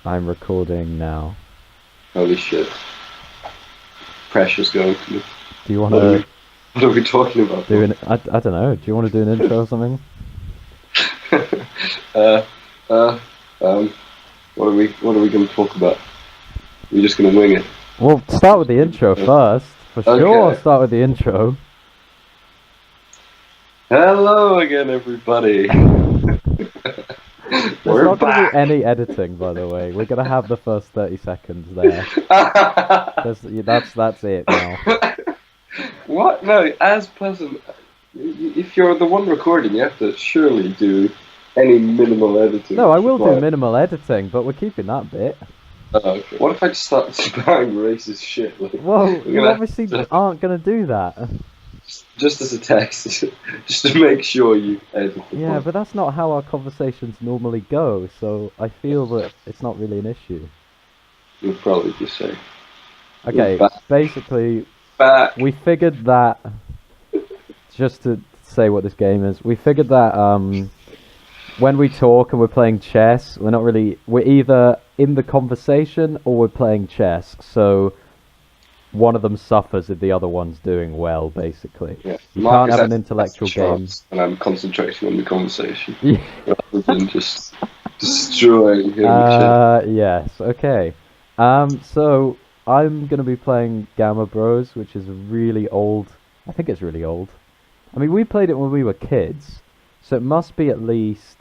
I'm recording now. Holy shit. Pressure's going to me. Do you want What are we talking about? do I don't know. Do you want to do an intro or something? uh, uh, what are we going to talk about? We're just going to wing it. Well, start with the intro first. For sure, Okay. start with the intro. Hello again, everybody. There's We're not going to back. be any editing, by the way. We're going to have the first 30 seconds there. That's it now. What? No, as person, if you're the one recording, you have to surely do any minimal editing. No, I will do minimal editing, but we're keeping that bit. Okay. What if I just start spouting racist shit? Like, Well, you obviously aren't going to do that. just as a test, just to make sure you edit the Yeah, but that's not how our conversations normally go, so I feel that it's not really an issue. You'll probably just say. Okay, basically, Back. we figured that, just to say what this game is, we figured that when we talk and we're playing chess, we're either in the conversation or we're playing chess, so one of them suffers if the other one's doing well, basically. Yeah. You can't have an intellectual game. And I'm concentrating on the conversation Yeah. rather than just destroying him. Yes, okay. So I'm gonna be playing Gamma Bros, which is really old. I think it's really old. I mean, we played it when we were kids, so it must be at least...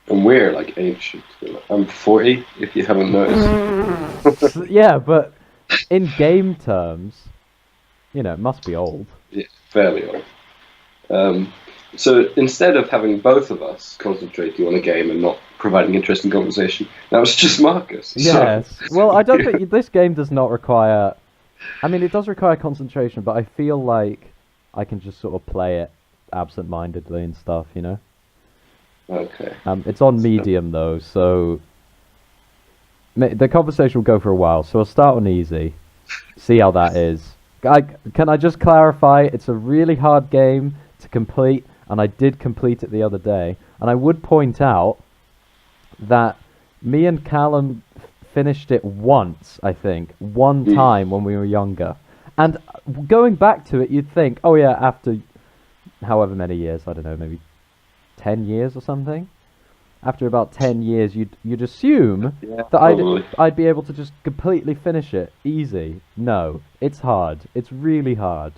And we're like ancient. I'm 40, if you haven't noticed. Yeah, but in game terms, it must be old. Yeah, fairly old. So instead of having both of us concentrating on a game and not providing interesting conversation, that was just Marcus. Yes. Well, I don't think this game does not require... I mean, it does require concentration, but I feel like I can just sort of play it absent-mindedly and stuff, Okay. It's on medium, though, so... The conversation will go for a while, so I'll start on easy. See how that is. Can I just clarify, it's a really hard game to complete, and I did complete it the other day. And I would point out that me and Callum finished it once, I think. One time when we were younger. And going back to it, you'd think, oh yeah, after however many years, I don't know, maybe 10 years or something? After about 10 years, you'd assume that I'd be able to just completely finish it. Easy. No. It's hard. It's really hard.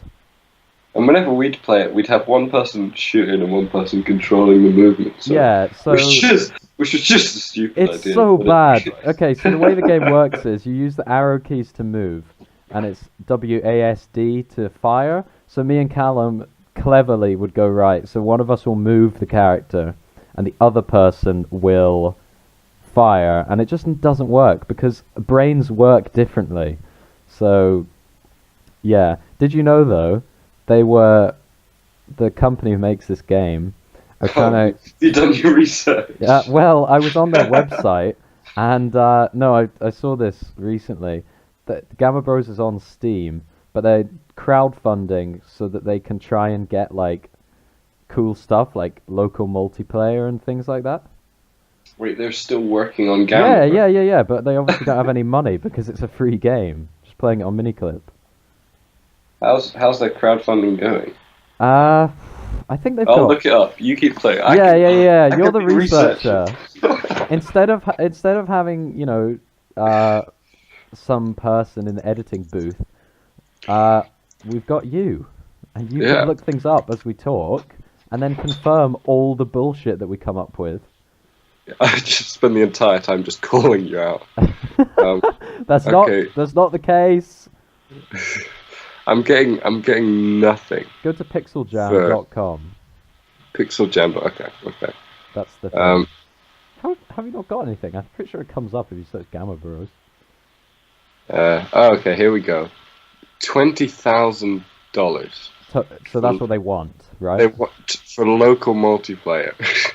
And whenever we'd play it, we'd have one person shooting and one person controlling the movement. So yeah, so... Which was just a stupid idea. It's so bad. Okay, so the way the game works is you use the arrow keys to move, and it's WASD to fire. So me and Callum cleverly would go right. So one of us will move the character, and the other person will fire, and it just doesn't work because brains work differently. So, yeah. Did you know, though, the company who makes this game are trying to... You done your research? Yeah, well, I was on their website, and, no, I saw this recently, that Gamma Bros is on Steam, but they're crowdfunding so that they can try and get, like, cool stuff like local multiplayer and things like that. Wait, they're still working on Gamma? Yeah, but they obviously don't have any money because it's a free game. Just playing it on Miniclip. How's that crowdfunding going? I think they've got... I'll look it up. You keep playing. Yeah. You're the researcher. Instead of having, some person in the editing booth, we've got you. And you can look things up as we talk, and then confirm all the bullshit that we come up with. I just spend the entire time just calling you out. That's not the case. I'm getting nothing. Go to pixeljam.com. Pixeljam. Okay. That's the thing. How have you not got anything? I'm pretty sure it comes up if you search Gamma Bros. Okay, here we go. $20,000. So that's what they want, right? They want for local multiplayer.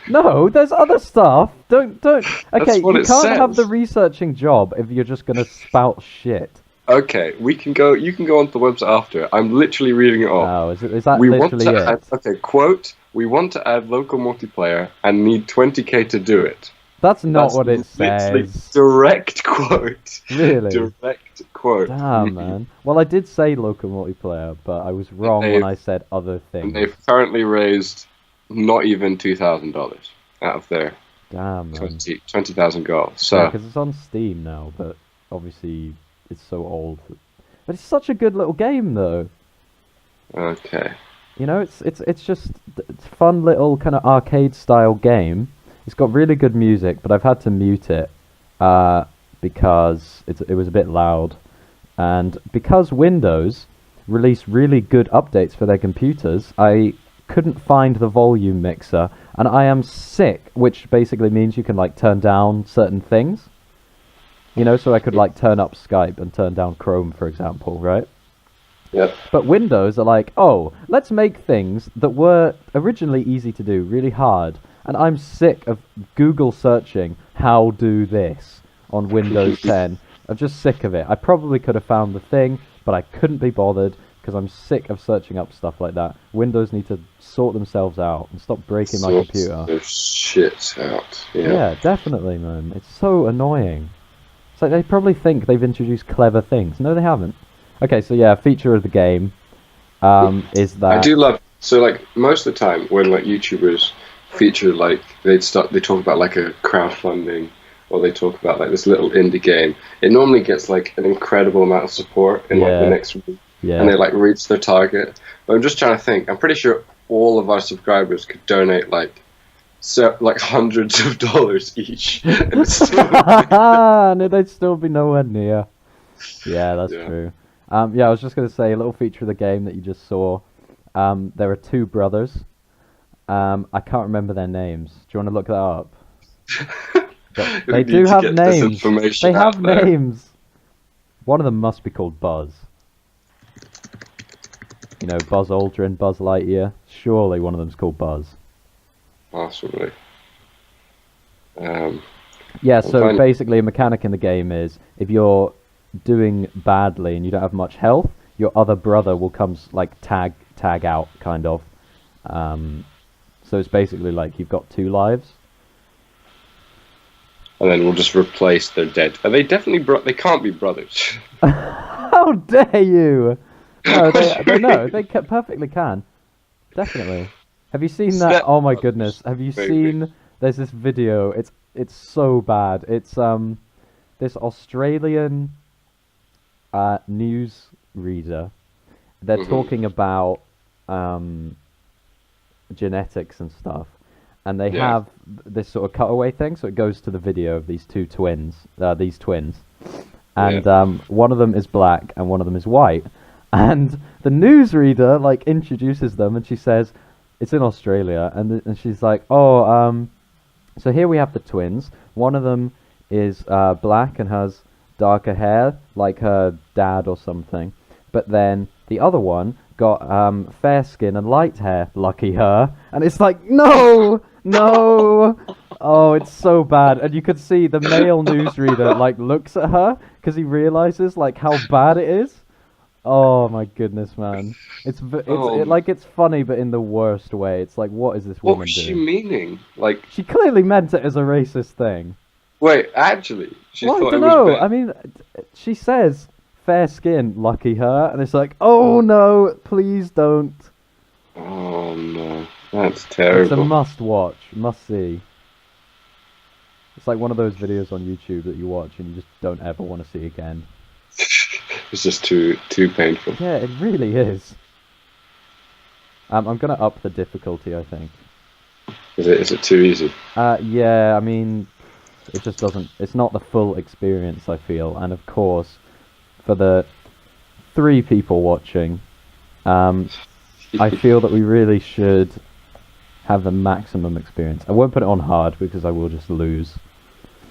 No, there's other stuff. Don't. Okay, you can't have the says. researching job if you're just gonna spout shit. Okay, we can go. You can go onto the website after. I'm literally reading it off. Oh, is that literally it? Okay, quote. We want to add local multiplayer and need 20k to do it. That's not That's what it literally says. direct quote. Really? Direct quote. Damn, man. Well, I did say local multiplayer, but I was wrong when I said other And things. they've currently raised not even $2,000 out of their Damn, man. 20,000 goals. So Yeah, because it's on Steam now, but obviously it's so old. But it's such a good little game, though. okay. You know, it's just it's a fun little kind of arcade style game. It's got really good music, but I've had to mute it because it was a bit loud, and because Windows released really good updates for their computers, I couldn't find the volume mixer, and I am sick, which basically means you can like turn down certain things. You know, so I could like turn up Skype and turn down Chrome, for example, right? Yep. But Windows are like, oh, let's make things that were originally easy to do really hard. And I'm sick of Google searching how do this on Windows 10. I'm just sick of it. I probably could have found the thing, but I couldn't be bothered because I'm sick of searching up stuff like that. Windows need to sort themselves out and stop breaking my computer. Their shit out. Yeah, definitely, man. It's so annoying. It's like they probably think they've introduced clever things. No, they haven't. Okay, so yeah, feature of the game is that... I do love... So, like, most of the time when, like, YouTubers feature, like, they talk about, like, a crowdfunding, or they talk about, like, this little indie game, it normally gets, like, an incredible amount of support in, like, the next week. Yeah. And they, like, reach their target. But I'm just trying to think. I'm pretty sure all of our subscribers could donate, like hundreds of dollars each. And it's still... no, they'd still be nowhere near. Yeah, that's true. Yeah, I was just going to say, a little feature of the game that you just saw. There are two brothers. I can't remember their names. Do you want to look that up? But they do have names. They have names. One of them must be called Buzz. You know, Buzz Aldrin, Buzz Lightyear. Surely one of them's called Buzz. Possibly. Yeah, so basically a mechanic in the game is if you're doing badly and you don't have much health, your other brother will come like tag out, kind of. So it's basically like you've got two lives. And then we'll just replace their dead. Are they definitely they can't be brothers. How dare you? No, they perfectly can. Definitely. Have you seen that? Oh my goodness. Have you seen there's this video, it's so bad. It's this Australian news reader. They're talking about genetics and stuff, and they have this sort of cutaway thing, so it goes to the video of these twins, and one of them is black and one of them is white, and the newsreader like introduces them, and she says it's in Australia, and she's like, oh, so here we have the twins. One of them is black and has darker hair, like her dad or something, but then the other one got fair skin and light hair, lucky her. And it's like, no. Oh, it's so bad. And you could see the male newsreader like looks at her because he realizes like how bad it is. Oh my goodness, man! It's funny, but in the worst way. It's like, what is this woman doing? What was she meaning? Like, she clearly meant it as a racist thing. Wait, actually, she well, thought I don't it was know. I mean, she says fair skin, lucky her, and it's like, oh no, please don't. Oh no, that's terrible. It's a must watch, must see. It's like one of those videos on YouTube that you watch and you just don't ever want to see again. It's just too painful. Yeah, it really is. I'm gonna up the difficulty, I think. Is it too easy? Yeah, I mean, it just doesn't. It's not the full experience, I feel, and of course, for the 3 people watching, I feel that we really should have the maximum experience. I won't put it on hard because I will just lose.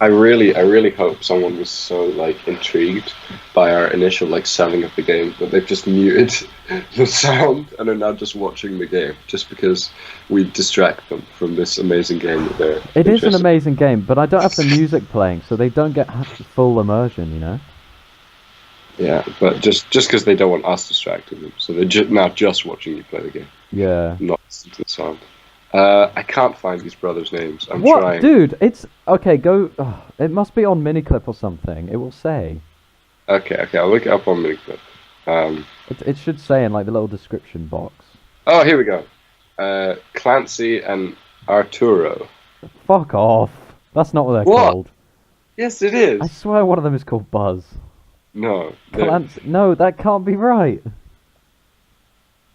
I really hope someone was so like intrigued by our initial like selling of the game that they've just muted the sound and are now just watching the game just because we distract them from this amazing game that they're It is an interested amazing game, but I don't have the music playing, so they don't get full immersion, you know? Yeah, but just because they don't want us distracting them, so they're now just watching you play the game. Yeah. Not listening to the sound. I can't find these brothers' names. I'm What, trying. dude? It's okay. Go. It must be on Miniclip or something. It will say. Okay, I'll look it up on Miniclip. It should say in like the little description box. Oh, here we go. Clancy and Arturo. Fuck off. That's not what they're What? called. Yes, it is. I swear one of them is called Buzz. No. Clancy. No, that can't be right.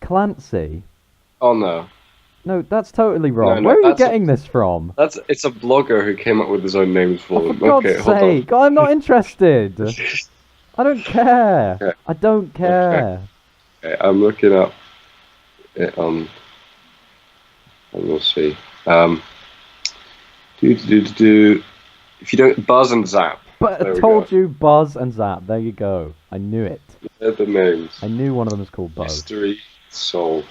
Clancy. Oh no. No, that's totally wrong. No, Where are you that's getting this from? It's a blogger who came up with his own names for Oh, them. for God's Okay, hold on. sake. I'm not interested. I don't care. Okay. I don't care. Okay, I'm looking up it on. And we'll see. If you don't, Buzz and Zap. But There I we told go. you Buzz and Zap. There you go. I knew it. They're the names. I knew one of them was called Buzz. Mystery solved.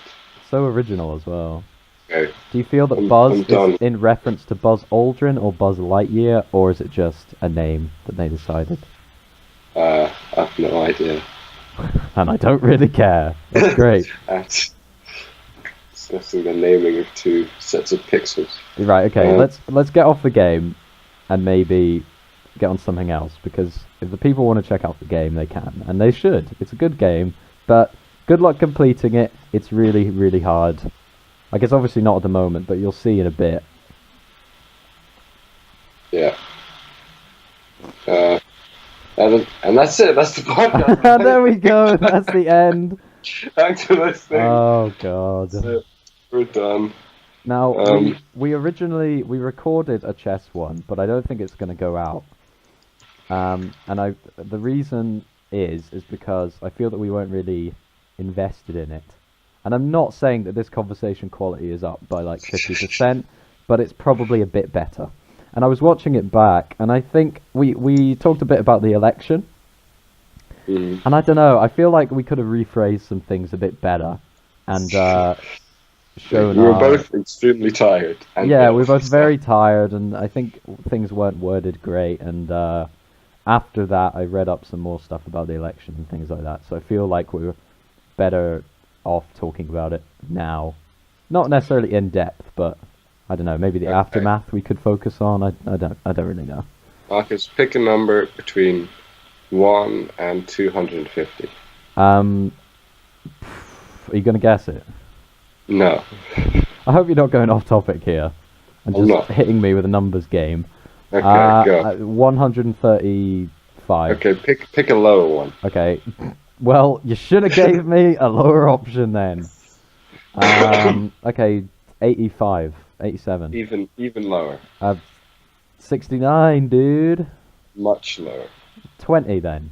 So original as well. Okay. Do you feel that I'm Buzz done. is in reference to Buzz Aldrin or Buzz Lightyear, or is it just a name that they decided? I have no idea. And I don't really care. It's great. At discussing the naming of two sets of pixels. Right, okay, Um, let's get off the game and maybe get on something else, because if the people want to check out the game, they can, and they should. It's a good game, but good luck completing it. It's really, really hard. I guess obviously not at the moment, but you'll see in a bit. Yeah. And that's it. That's the podcast. There we go, that's the end. Thanks for listening. Oh, God. That's it. We're done. Now, Um, we originally recorded a chess one, but I don't think it's going to go out. And the reason is because I feel that we weren't really invested in it. And I'm not saying that this conversation quality is up by like 50%, but it's probably a bit better. And I was watching it back, and I think we talked a bit about the election. mm, And I don't know, I feel like we could have rephrased some things a bit better and shown we were our... both extremely tired. And Yeah, ill. we're both very tired, and I think things weren't worded great. And after that, I read up some more stuff about the election and things like that. So I feel like we're better off talking about it now. Not necessarily in depth, but I don't know. Maybe the Okay. aftermath we could focus on. I don't really know. Marcus, pick a number between 1 and 250. Are you gonna guess it? No. I hope you're not going off topic here and I'm just not. hitting me with a numbers game. Okay, go. 135. Okay, pick a lower one. Okay. Well, you should have gave me a lower option then. Okay, 85, 87. Even lower. 69, dude. Much lower. 20 then.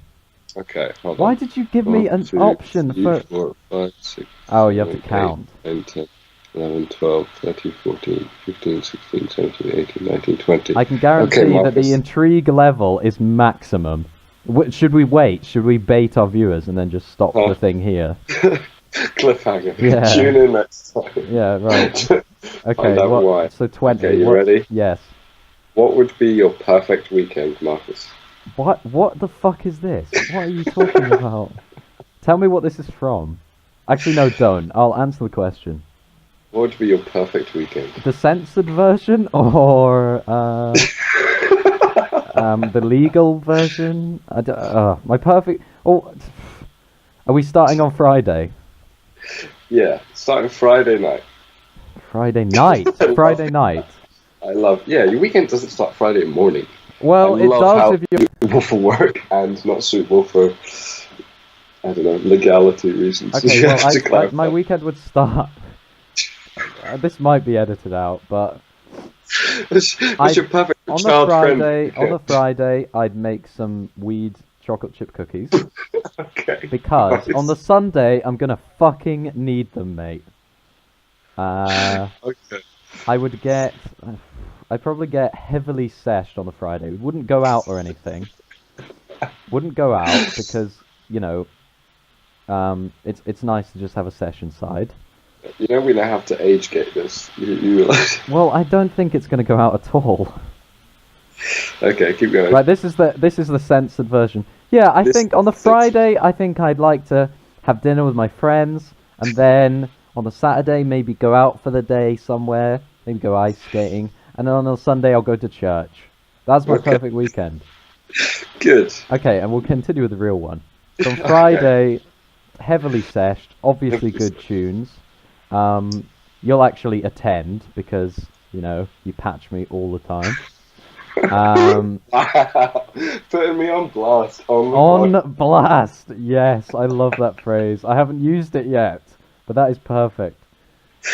Okay, hold Why on. did you give me 1, an 2, option 3, for... 4, 5, 6, Oh, you have to 7, count. 8, 9, 10, 11, 12, 13, 14, 15, 16, 17, 18, 19, 20. I can guarantee Okay, that Marcus. the intrigue level is maximum. Should we wait? Should we bait our viewers and then just stop Huh. the thing here? Cliffhanger. Yeah. Tune in next time. Yeah, right. Okay, Find out why. so 20. Okay, you ready? Yes. What would be your perfect weekend, Marcus? What the fuck is this? What are you talking about? Tell me what this is from. Actually, no, don't. I'll answer the question. What would be your perfect weekend? The censored version or the legal version? My perfect... Oh, are we starting on Friday? Yeah, starting Friday night. Friday night? Friday night. Yeah, your weekend doesn't start Friday morning. Well, I it love does how if you... suitable for work and not suitable for, I don't know, legality reasons. Okay, You have to well, clarify. my weekend would start... this might be edited out, but... What's your perfect On the child-friendly Friday, I'd make some weed chocolate chip cookies. Okay. Because Nice. on the Sunday, I'm gonna fucking need them, mate. Okay. I'd probably get heavily seshed on the Friday. We wouldn't go out or anything. Wouldn't go out because, you know, it's nice to just have a sesh inside. You know we now have to age gate this. You realize? Well, I don't think it's gonna go out at all. Okay, keep going. Right, this is the censored version. Yeah, I This think on the censored. Friday, I think I'd like to have dinner with my friends, and then On the Saturday, maybe go out for the day somewhere, maybe go ice skating, and then on the Sunday I'll go to church. That's my perfect weekend. Good. Okay, and we'll continue with the real one. So on Okay. Friday, heavily seshed, obviously good tunes. You'll actually attend because, you patch me all the time. Putting me on blast. Oh my On God. blast, yes, I love that phrase. I haven't used it yet, but that is perfect.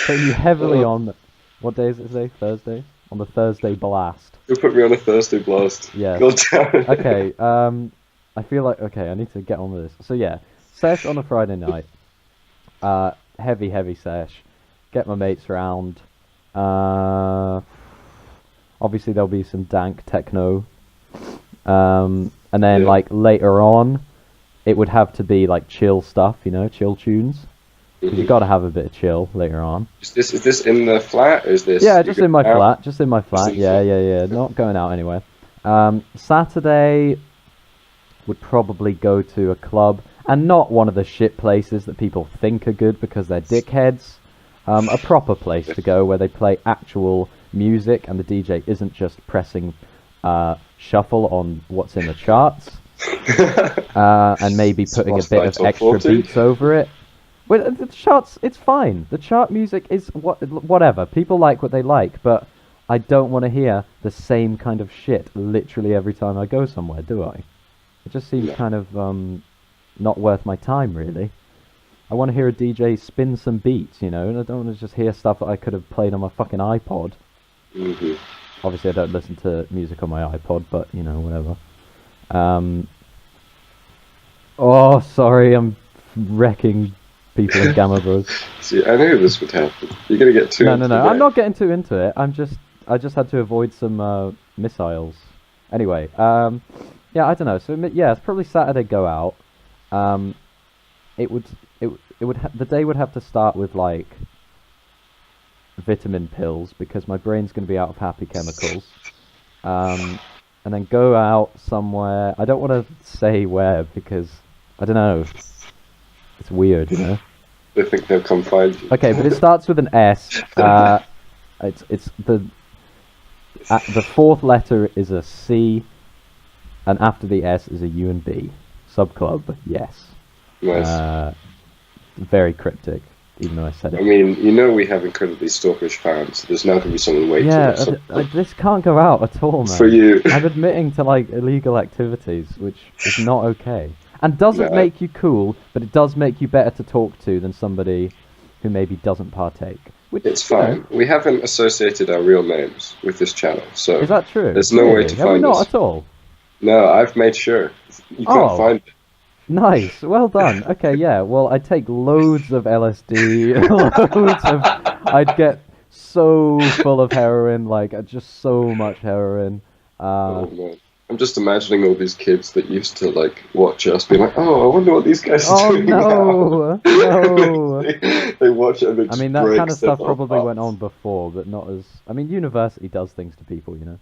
Putting you heavily on, what day is it today? Thursday? On the Thursday blast. You put me on a Thursday blast. Yes. God damn it. Okay, I feel like, okay, I need to get on with this. So yeah, sesh on a Friday night. Heavy sesh. Get my mates round. Obviously there'll be some dank techno. And then Yeah. like later on, it would have to be like chill stuff, chill tunes. 'Cause you got to have a bit of chill later on. Is this in the flat? Or is this? Yeah, you just go in my out? flat. Just in my flat. in the Yeah, flat. yeah. Not going out anywhere. Saturday would probably go to a club, and not one of the shit places that people think are good because they're dickheads. A proper place to go where they play actual music and the DJ isn't just pressing shuffle on what's in the charts, and maybe putting a bit of Spotify Top extra 40. beats over it. Well, the charts, it's fine. The chart music is whatever. People like what they like, but I don't want to hear the same kind of shit literally every time I go somewhere, do I? It just seems No. kind of not worth my time, really. I want to hear a DJ spin some beats, and I don't want to just hear stuff that I could have played on my fucking iPod. Mhm. Obviously, I don't listen to music on my iPod, but, whatever. Oh, sorry, I'm wrecking people in Gamma Bros. See, I knew this would happen. You're gonna get too. No, into no. the I'm not getting too into it. I just had to avoid some missiles. Anyway, yeah, I don't know. So yeah, it's probably Saturday go out. It would the day would have to start with like vitamin pills because my brain's going to be out of happy chemicals. And then go out somewhere. I don't want to say where because I don't know. It's weird, They think they'll come find you. Okay, but it starts with an S. It's the fourth letter is a C, and after the S is a U and B. Subclub, yes. Nice. Very cryptic, even though I said I it. mean, we have incredibly stalkerish fans. So there's now gonna be someone waiting. Yeah, or something. this can't go out at all, man. For you. I'm admitting to like illegal activities, which is not okay, and doesn't No. make you cool, but it does make you better to talk to than somebody who maybe doesn't partake. Which, It's fine. We haven't associated our real names with this channel, so Is that true? there's no way Really? to Have we find not us. at all? No, I've made sure. You can't Oh. find it. Nice, well done. Okay, yeah. Well, I'd take loads of LSD, loads of. I'd get so full of heroin, like just so much heroin. Oh man. I'm just imagining all these kids that used to like watch us being like, oh, I wonder what these guys are Oh doing no, no. they watch it and they I just mean, that break kind of stuff stuff probably apart. went on before, but not as. I mean, university does things to people, And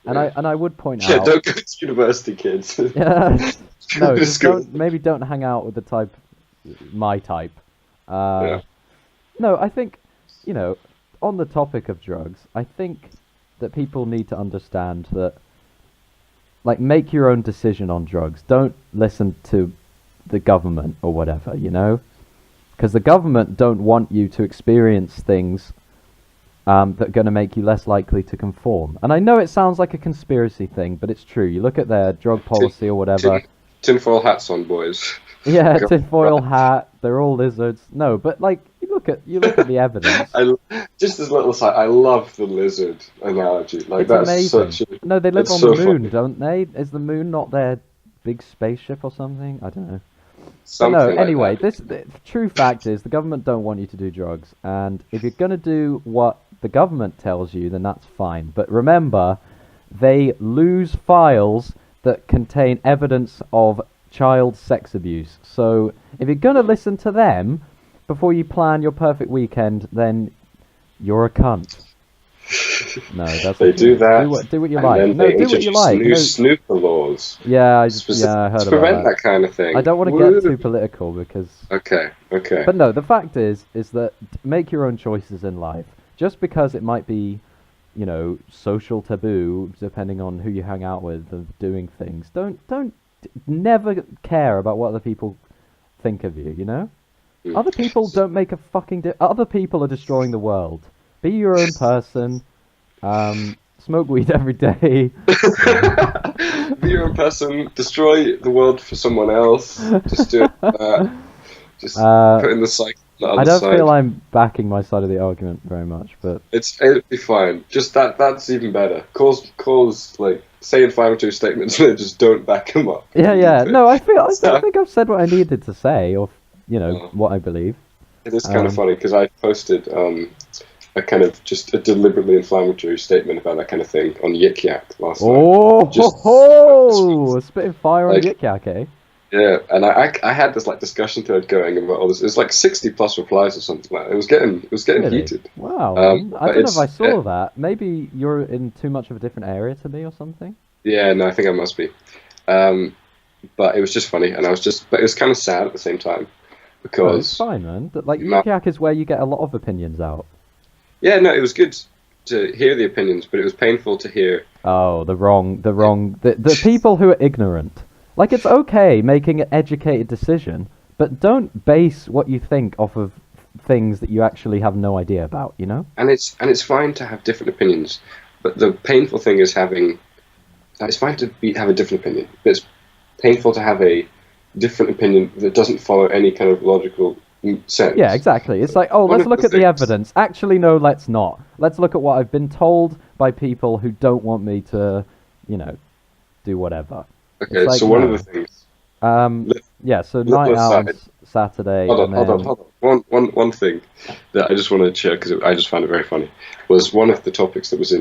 Yeah. I would point Yeah, out. don't go to university, kids. Yeah. No, Just go- don't hang out with the type, my type. Yeah. No, I think, on the topic of drugs, I think that people need to understand that, like, make your own decision on drugs. Don't listen to the government or whatever, because the government don't want you to experience things that are going to make you less likely to conform. And I know it sounds like a conspiracy thing, but it's true. You look at their drug policy or whatever. Tinfoil hats on, boys. Yeah, Go- tinfoil hat. They're all lizards. No, but like you look at the evidence. Just as little aside, I love the lizard analogy. Like It's that's amazing. such a No, they live it's on so the moon, funny. don't they? Is the moon not their big spaceship or something? I don't know. But something no, like anyway, that. the true fact is the government don't want you to do drugs, and if you're gonna do what the government tells you, then that's fine. But remember, they lose files that contain evidence of child sex abuse. So if you're gonna listen to them before you plan your perfect weekend, then you're a cunt. No, that's They okay. do that, Do what you and like. then No, they do what you introduce like. new No, snooper laws yeah, I heard to about prevent that. that kind of thing. I don't want to Woo. get too political because, Okay, okay. but no, the fact is that make your own choices in life. Just because it might be, social taboo depending on who you hang out with of doing things. Don't never care about what other people think of you. Mm. Other people don't make a fucking other people are destroying the world. Be your own person. Smoke weed every day. Be your own person. Destroy the world for someone else. Just do that. Just put in the cycle on the I other don't side. feel I'm backing my side of the argument very much, but It'll be fine. Just that's even better. Cause like say inflammatory statements and then just don't back them up. yeah. No, I So, think I've said what I needed to say, or uh, what I believe. it is kind of Um, funny because I posted a kind of just a deliberately inflammatory statement about that kind of thing on Yik Yak last night. Oh, Just spitting fire on like Yik Yak, eh? yeah, and I had this like discussion thread going about all this. It's like 60 plus replies or something like that. It was getting Really? heated. Wow. I But don't know if I it's saw that. Maybe you're in too much of a different area to me or something. yeah, no, I think I must be. But it was just funny, and but it was kind of sad at the same time No, it's because fine, man. Like no, Yik Yak is where you get a lot of opinions out. yeah, no, it was good to hear the opinions, but it was painful to hear. Oh, the people who are ignorant. Like, it's okay making an educated decision, but don't base what you think off of things that you actually have no idea about, And it's fine to have different opinions, but the painful thing is it's fine to have a different opinion, but it's painful to have a different opinion that doesn't follow any kind of logical sense. Yeah, exactly. It's like, oh, One let's of look the at the things- evidence. Actually, no, let's not. Let's look at what I've been told by people who don't want me to, do whatever. Okay, It's like, so one no. of the things. Yeah, so night out on aside. Saturday, Hold and on, then... hold on. One thing that I just wanted to share because I just found it very funny was one of the topics that was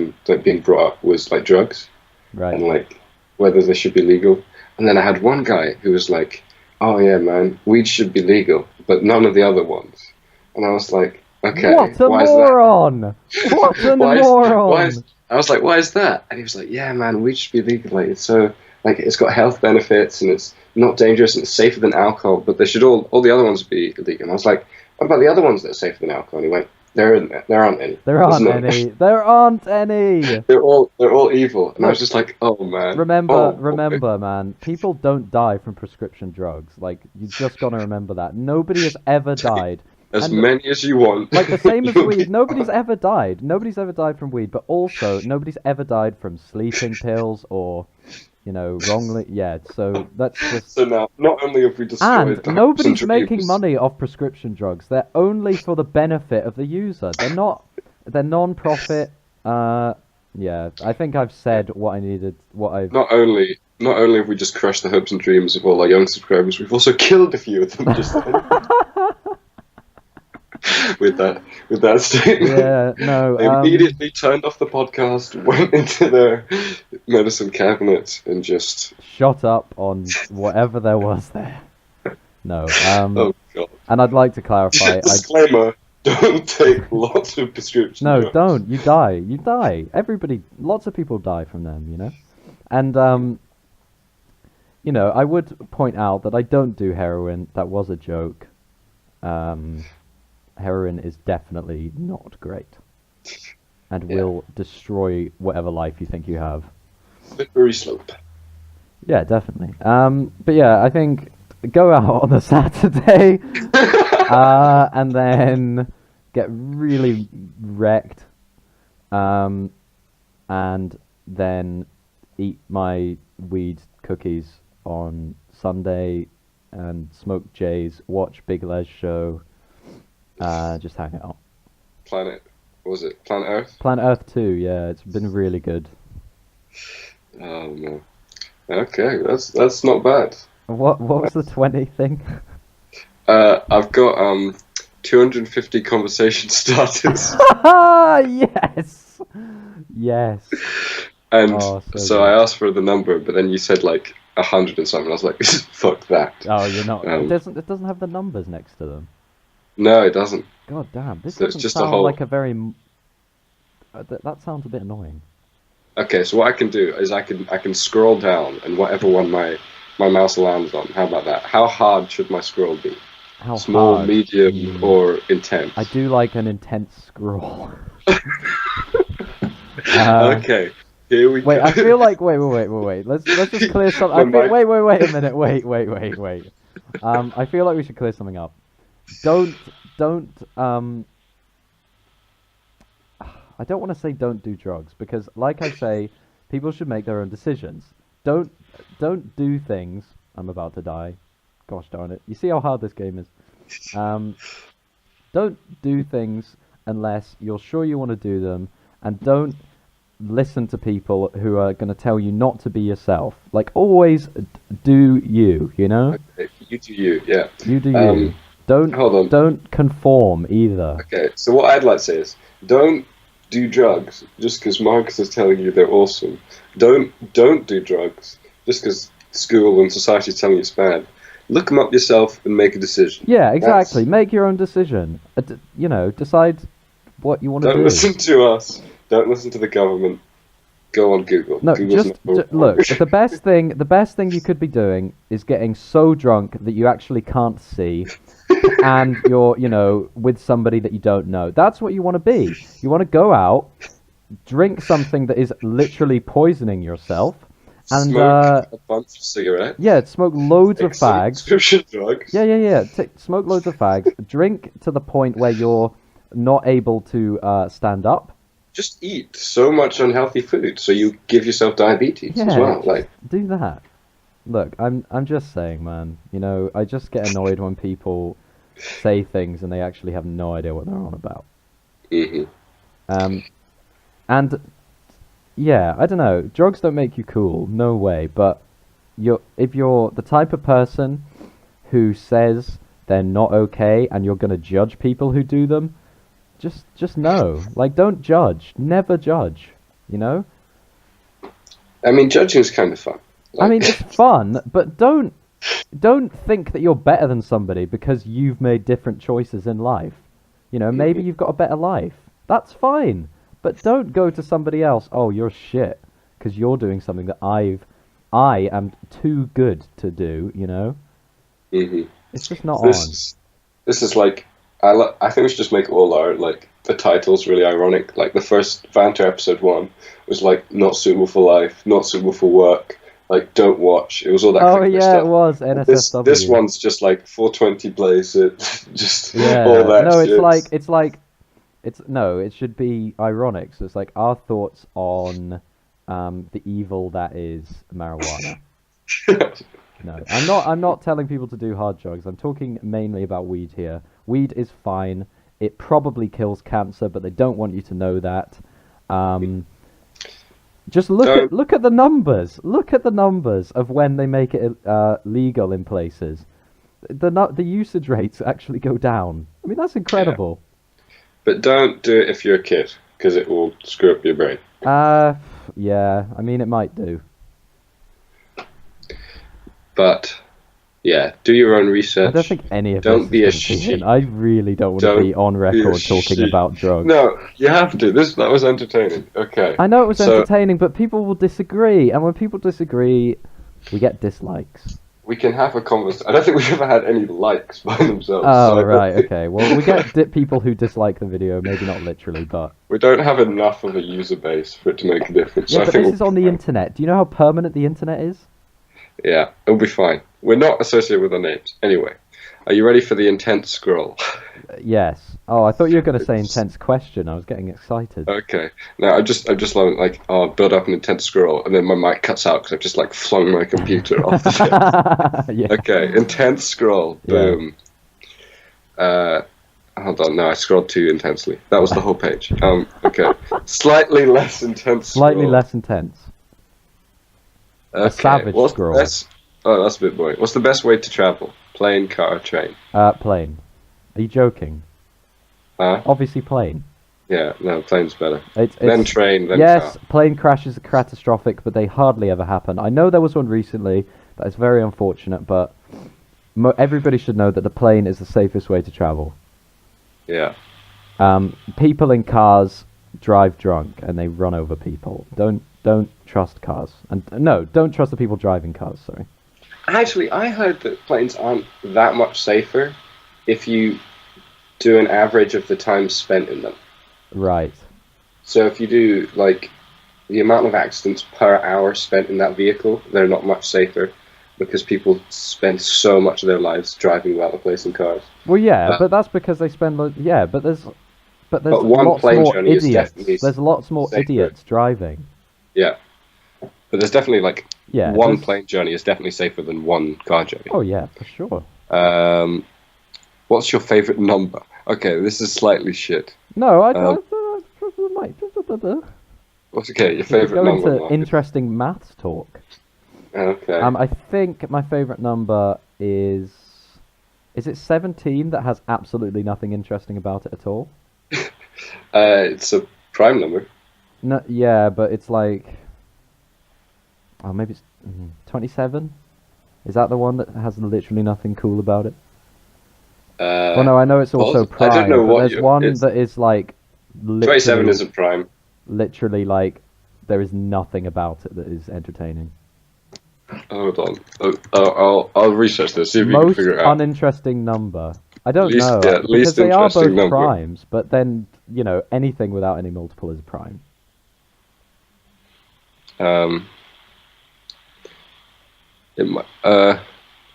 being brought up was like drugs Right. and like whether they should be legal. And then I had one guy who was like, "Oh yeah, man, weed should be legal, but none of the other ones." And I was like, "Okay, What a why moron! What a moron! I was like, "Why is that?" And he was like, "Yeah, man, weed should be legal. Like it's so like it's got health benefits and it's not dangerous and it's safer than alcohol, but they should all the other ones be illegal." And I was like, "What about the other ones that are safer than alcohol?" And he went, There aren't any. There aren't There's none." any. There aren't any. They're all evil." And I Look, was just like, "Oh man." Remember, man. People don't die from prescription drugs. Like, you just gotta remember that. Nobody has ever died. As And, many as you want. like the same as You'll weed. be Nobody's fine. ever died. Nobody's ever died from weed. But also, nobody's ever died from sleeping pills or, wrongly. Yeah. So that's just. So now, not only have we destroyed And the hopes nobody's and making dreams, money off prescription drugs. They're only for the benefit of the user. They're not. They're non-profit. Yeah. I think I've said what I needed. What I've. Not only have we just crushed the hopes and dreams of all our young subscribers, we've also killed a few of them just then. with that statement. Yeah. No. They immediately turned off the podcast, went into their medicine cabinet, and just Shot up on whatever there was there. No. oh god. And I'd like to clarify. Disclaimer: don't take lots of prescription No, drugs. don't. You die. You die. Lots of people die from them, And, I would point out that I don't do heroin. That was a joke. Heroin is definitely not great. And Yeah. will destroy whatever life you think you have. Slippery slope. Yeah, definitely. But yeah, I think go out on a Saturday, and then get really wrecked, and then eat my weed cookies on Sunday, and smoke J's, watch Big Les show, just hang out. What was it? Planet Earth? Planet Earth 2, yeah, it's been really good. Oh no. Okay, that's not bad. What was the 20 thing? I've got 250 conversation starters, Yes! Yes. and Oh, so so good. I asked for the number, but then you said like 100 and something. I was like, fuck that. Oh, you're not. Um, It doesn't have the numbers next to them. No, it doesn't. God damn, this So it's doesn't just a sound whole- like a very That sounds a bit annoying. Okay, so what I can do is I can scroll down, and whatever one my mouse lands on. How about that? How hard should my scroll be? How Small, hard? medium, or intense? I do like an intense scroll. Uh, Okay, here we Wait, go. I feel like wait. Let's just clear some. My mic- Wait a minute. Wait. I feel like we should clear something up. Don't I don't want to say don't do drugs because, like I say, people should make their own decisions. Don't do things. I'm about to die. Gosh darn it! You see how hard this game is. Don't do things unless you're sure you want to do them, and don't listen to people who are going to tell you not to be yourself. Like always, do you? You know? Okay, you do you, yeah. You do Um, you. Don't Hold on. don't conform either. Okay, so what I'd like to say is, don't do drugs just because Marcus is telling you they're awesome. Don't do drugs just because school and society is telling you it's bad. Look them up yourself and make a decision. Yeah, exactly. Make your own decision. You know, decide what you want to Don't do. listen to us. Don't listen to the government. Go on Google. No, Google's just not- look. The best thing you could be doing is getting so drunk that you actually can't see, and you're, you know, with somebody that you don't know. That's what you want to be. You want to go out, drink something that is literally poisoning yourself, and Smoke a bunch of cigarettes. yeah, smoke loads of Take some fags. prescription drugs. Yeah. Smoke loads of fags. Drink to the point where you're not able to stand up. Just eat so much unhealthy food, so you give yourself diabetes as Yeah, well. Like, do that. Look, I'm just saying, man. You know, I just get annoyed when people say things and they actually have no idea what they're on about. hmm And yeah, I don't know. Drugs don't make you cool, no way. But if you're the type of person who says they're not okay and you're gonna judge people who do them, just know. Like, don't judge. Never judge. You know? I mean, judging is kind of fun. I mean, it's fun, but don't think that you're better than somebody because you've made different choices in life. You know, maybe you've got a better life. That's fine. But don't go to somebody else, oh, you're shit, because you're doing something that I am too good to do, you know? hmm It's just not This on. is this is like I think we should just make all our like the titles really ironic. Like the first Vanter episode 1 was like not suitable for life, not suitable for work. Like don't watch. It was all that. Oh, kind of yeah, stuff. it was, NSFW. This one's just like 420 blaze it, just Yeah, all that. no, shit. it should be ironic. So it's like our thoughts on the evil that is marijuana. No, I'm not telling people to do hard drugs. I'm talking mainly about weed here. Weed is fine. It probably kills cancer, but they don't want you to know that. Just look at the numbers. Look at the numbers of when they make it legal in places. The usage rates actually go down. I mean, that's incredible. But don't do it if you're a kid, because it will screw up your brain. Yeah. I mean, it might do. But yeah, do your own research. I don't think any of Don't this be a is gonna be in. sheep. I really don't want to Don't be on be a record talking sheep. about drugs. No, you have to. That was entertaining. Okay. I know it was So- entertaining, but people will disagree, and when people disagree, we get dislikes. We can have a conversation. I don't think we've ever had any likes by themselves. Oh, so right, okay. Well, we get people who dislike the video, maybe not literally, but... We don't have enough of a user base for it to make a difference. Yeah, so I but think this is on the internet. Do you know how permanent the internet is? Yeah, it'll be fine. We're not associated with our names. Anyway, are you ready for the intense scroll? Yes. Oh, I thought you were going to say intense question. I was getting excited. Okay. Now I just love like build up an intense scroll, and then my mic cuts out because I've just like flung my computer off the desk. Yeah. Okay, intense scroll. Yeah. Boom. Hold on. No, I scrolled too intensely. That was the whole page. Okay. Slightly less intense. Slightly scroll. less intense. Okay. savage What's scroll. The best... Oh, that's a bit boring. What's the best way to travel? Plane, car, or train? Plane. Are you joking? Huh? Obviously plane. Yeah, no, plane's better. It's Then train, then yes, car. plane crashes are catastrophic, but they hardly ever happen. I know there was one recently that is very unfortunate, but everybody should know that the plane is the safest way to travel. Yeah. People in cars drive drunk and they run over people. Don't trust cars. And no, don't trust the people driving cars. Sorry. Actually, I heard that planes aren't that much safer if you do an average of the time spent in them. Right. So if you do like the amount of accidents per hour spent in that vehicle, they're not much safer because people spend so much of their lives driving about the place in cars. Well, yeah, but that's because they spend. Yeah, but there's But one lots plane more journey is idiots. definitely There's lots more safer. idiots driving. Yeah. But there's definitely like Yeah. one plane journey is definitely safer than one car journey. Oh yeah, for sure. What's your favorite number? Okay, this is slightly shit. No, I Um, don't. What's okay? Your Go favorite number? into Mark? interesting maths talk. Okay. I think my favorite number is it 17 that has absolutely nothing interesting about it at all? It's a prime number. No, yeah, but it's like, oh, maybe it's 27. Is that the one that has literally nothing cool about it? Well, no, I know it's also prime. I don't know but what there's one that is like 27 isn't prime. literally like there is nothing about it that is entertaining. Hold on. I'll research this. See if we can Most figure it out. uninteresting number. I don't Least- know yeah, because least they are both interesting number. primes, but then anything without any multiple is a prime.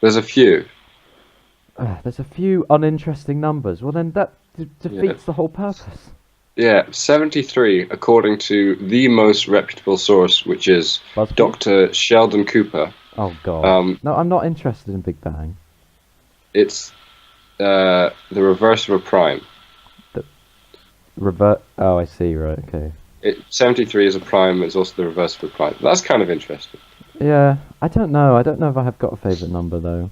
There's a few. There's a few uninteresting numbers. Well, then that defeats the whole purpose. Yeah, 73, according to the most reputable source, which is BuzzFeed? Dr. Sheldon Cooper. Oh god. No, I'm not interested in Big Bang. It's the reverse of a prime. Revert. Oh, I see. Right. Okay. 73 is a prime. It's also the reverse of a prime. That's kind of interesting. Yeah. I don't know. I don't know if I have got a favorite number though.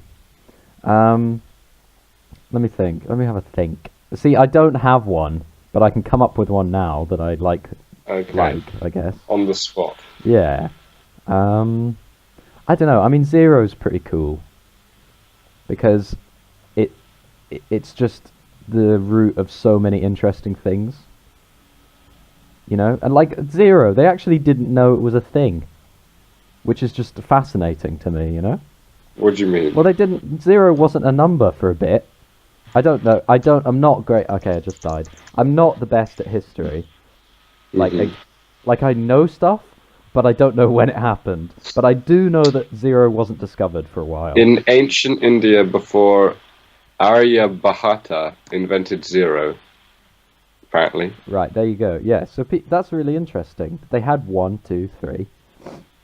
Let me think. Let me have a think. See, I don't have one, but I can come up with one now that I like. Okay. I guess. On the spot. Yeah. I don't know. I mean, zero's pretty cool because it's just the root of so many interesting things. And like zero, they actually didn't know it was a thing, which is just fascinating to me. What do you mean? Well, they didn't. Zero wasn't a number for a bit. I don't know. I'm not great. Okay, I just died. I'm not the best at history. Like, I know stuff, but I don't know when it happened. But I do know that zero wasn't discovered for a while. In ancient India, before Aryabhata invented zero, apparently. Right, there you go. Yeah, so that's really interesting. They had 1, 2, 3.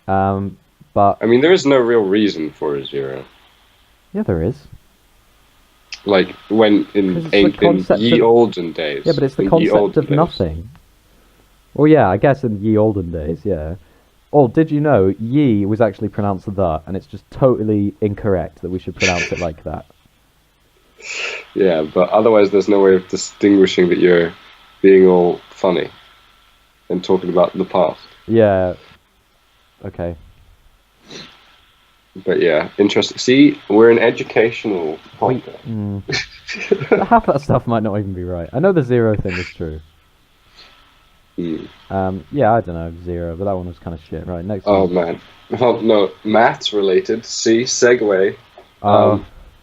But I mean, there is no real reason for a zero. yeah, there is. Like when 'Cause in it's the in concept ye of- olden days. Yeah, but it's the in ye concept olden of days. nothing. Well, yeah, I guess in ye olden days, yeah. Oh, did you know ye was actually pronounced the, and it's just totally incorrect that we should pronounce it like that. Yeah, but otherwise there's no way of distinguishing that you're being all funny and talking about the past. Yeah. Okay. But yeah, interesting. See, we're an educational podcast. Half that stuff might not even be right. I know the zero thing is true. Yeah, I don't know, zero, but that one was kind of shit. Right, next Oh one. man. Oh no, maths related. See, segue.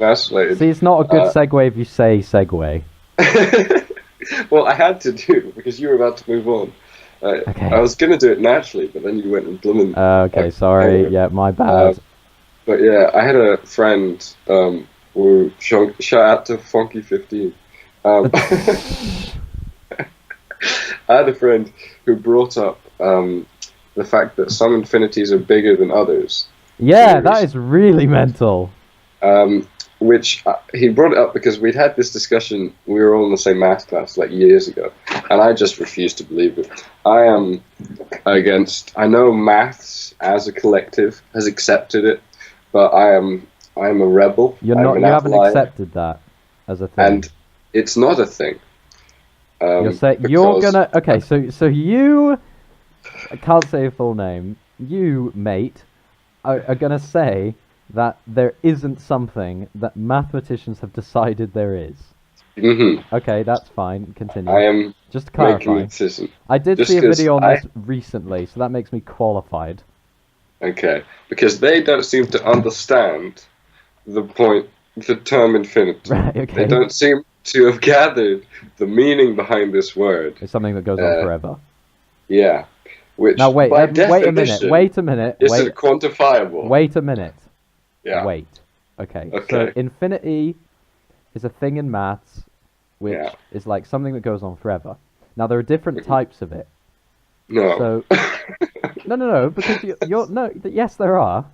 Maths related. See, it's not a good segue if you say segue. Well, I had to do because you were about to move on. Okay. I was gonna do it naturally, but then you went and blooming. Okay, sorry. Yeah, my bad. But yeah, I had a friend who shout out to Funky15. I had a friend who brought up the fact that some infinities are bigger than others. Yeah, that is really mental. Which he brought it up because we'd had this discussion. We were all in the same math class like years ago, and I just refused to believe it. I am against. I know maths as a collective has accepted it, but I am a rebel. You haven't accepted that as a thing. And it's not a thing. You're gonna. Okay, so you. I can't say your full name. You, mate, are gonna say that there isn't something that mathematicians have decided there is. Mm-hmm. Okay, that's fine. Continue. I am Just to making clarify. a decision. I did Just see a 'cause video on this recently, so that makes me qualified. Okay, because they don't seem to understand the point, the term infinity. Right, They okay. don't seem to have gathered the meaning behind this word. It's something that goes on forever. Yeah, which Now wait, by wait a minute, definition wait a minute, isn't quantifiable. wait a minute. Yeah. Wait. Okay. So Okay. infinity is a thing in maths which Yeah. is like something that goes on forever. Now there are different types of it. No. So no, because you're no. Yes, there are.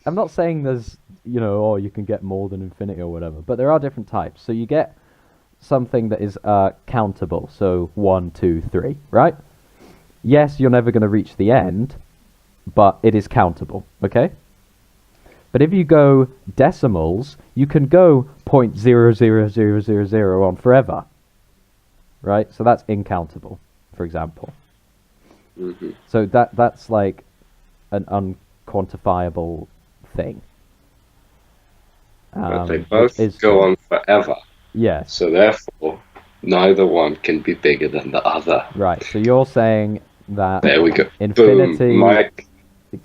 I'm not saying there's oh you can get more than infinity or whatever, but there are different types. So you get something that is countable. So 1, 2, 3, right? Yes, you're never going to reach the end, but it is countable. Okay. But if you go decimals, you can go 0.00000 on forever. Right? So that's incountable, for example. Mm-hmm. So that's like an unquantifiable thing. But they Which both is go true. on forever. Yes. So therefore, neither one can be bigger than the other. Right. So you're saying that There we go. infinity Boom. My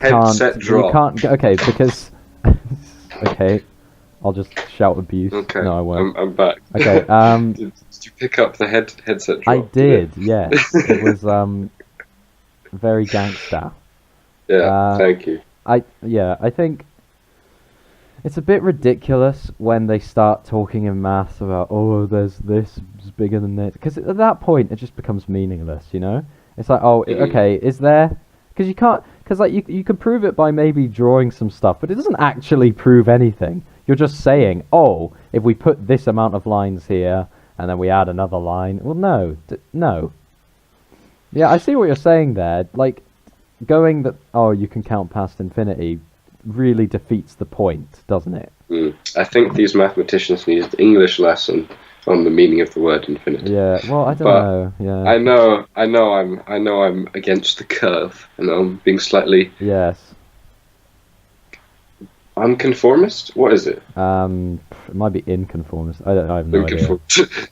headset you dropped. can't okay, because okay, I'll just shout abuse. Okay. No, I won't. I'm back. Okay, Did you pick up the headset drop? I did, yes. It was very gangster. Yeah, thank you. I think it's a bit ridiculous when they start talking in maths about there's this is bigger than this, because at that point it just becomes meaningless, It's like okay, is there? Because you can't, because like you can prove it by maybe drawing some stuff, but it doesn't actually prove anything. You're just saying, if we put this amount of lines here and then we add another line. Well, no. Yeah, I see what you're saying there. Like, going that, you can count past infinity really defeats the point, doesn't it? I think these mathematicians need an English lesson on the meaning of the word infinity. Yeah, well, I don't know. Yeah. I know I'm against the curve, and I'm being slightly Yes. unconformist. What is it? It might be inconformist. I have no idea.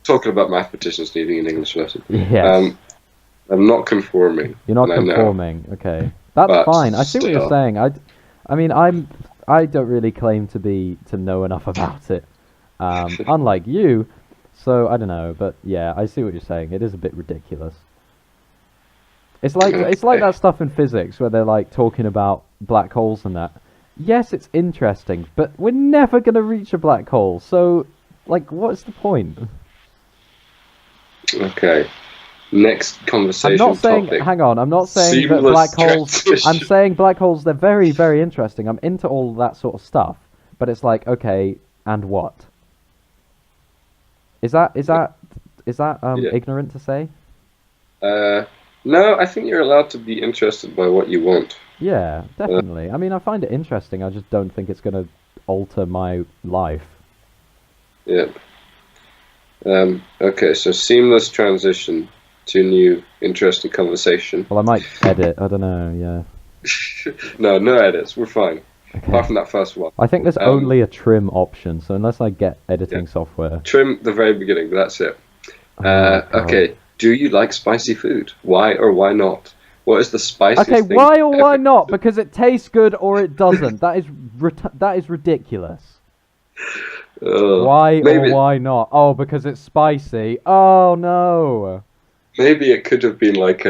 Talking about mathematicians needing an English lesson. Yes. I'm not conforming. You're not and I know. conforming. Okay, that's But fine. I see what you're still. saying. I mean, I don't really claim to know enough about it. Unlike you, so I don't know. But yeah, I see what you're saying. It is a bit ridiculous. It's like that stuff in physics where they're like talking about black holes and that. Yes, it's interesting, but we're never gonna reach a black hole. So, like, what's the point? Okay. Next conversation I'm not saying. topic. Hang on. I'm not saying that Seamless black holes. transition. I'm saying black holes. They're very, very interesting. I'm into all that sort of stuff. But it's like, okay, and what? Is that Yeah. ignorant to say? No, I think you're allowed to be interested by what you want. Yeah, definitely. I mean, I find it interesting. I just don't think it's gonna alter my life. Yeah. Okay, so seamless transition to new interesting conversation. Well, I might edit. I don't know. Yeah. No edits. We're fine. Okay. Apart from that first one. I think there's only a trim option, so unless I get editing software. Trim the very beginning, but that's it. Oh my God. Okay. Do you like spicy food? Why or why not? What is the spiciest Okay, thing why or you've why ever not? Because it tastes good or it doesn't. That is ridiculous. Why maybe, or why not? Oh, because it's spicy. Oh no. Maybe it could have been like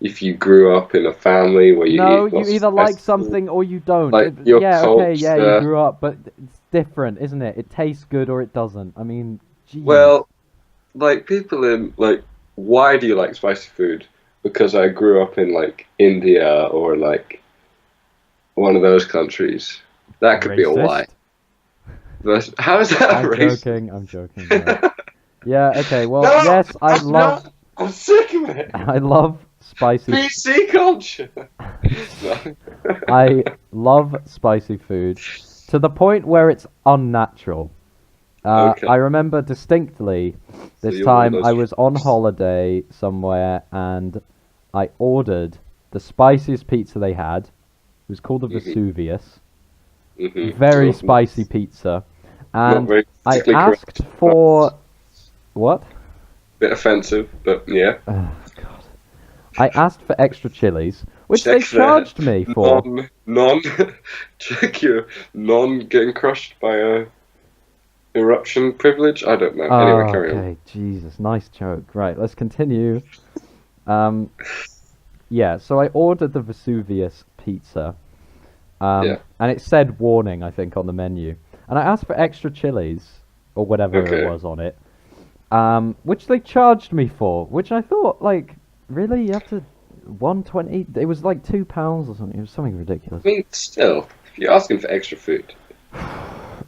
if you grew up in a family where you No, eat you lots of either like spicy food. something or you don't. Like your yeah, okay, yeah, culture. you grew up, but it's different, isn't it? It tastes good or it doesn't. I mean, geez. Well, like people in like, why do you like spicy food? Because I grew up in like India or like one of those countries. That could be a why. But how is that racist? I'm joking. Yeah, yeah, okay, well, No, yes, I'm sick of it. I love spicy PC culture. I love spicy food to the point where it's unnatural. Okay. I remember distinctly this you're one of time those I was on holiday somewhere and I ordered the spiciest pizza they had. It was called the Vesuvius. Very Not- spicy pizza. not And very I politically asked correct. for... What? bit offensive, but yeah. Oh, God. I asked for extra chilies, which they Check charged me for. check your non getting crushed by a eruption privilege. I don't know. Anyway, Oh, carry on. okay, Jesus, nice joke. Right, let's continue. Um, yeah, so I ordered the Vesuvius pizza, Yeah. and it said warning, I think, on the menu. And I asked for extra chilies, or whatever Okay. it was on it, which they charged me for, which I thought, like, really? You have to 120? It was like £2 or something. It was something ridiculous. I mean, still, if you're asking for extra food,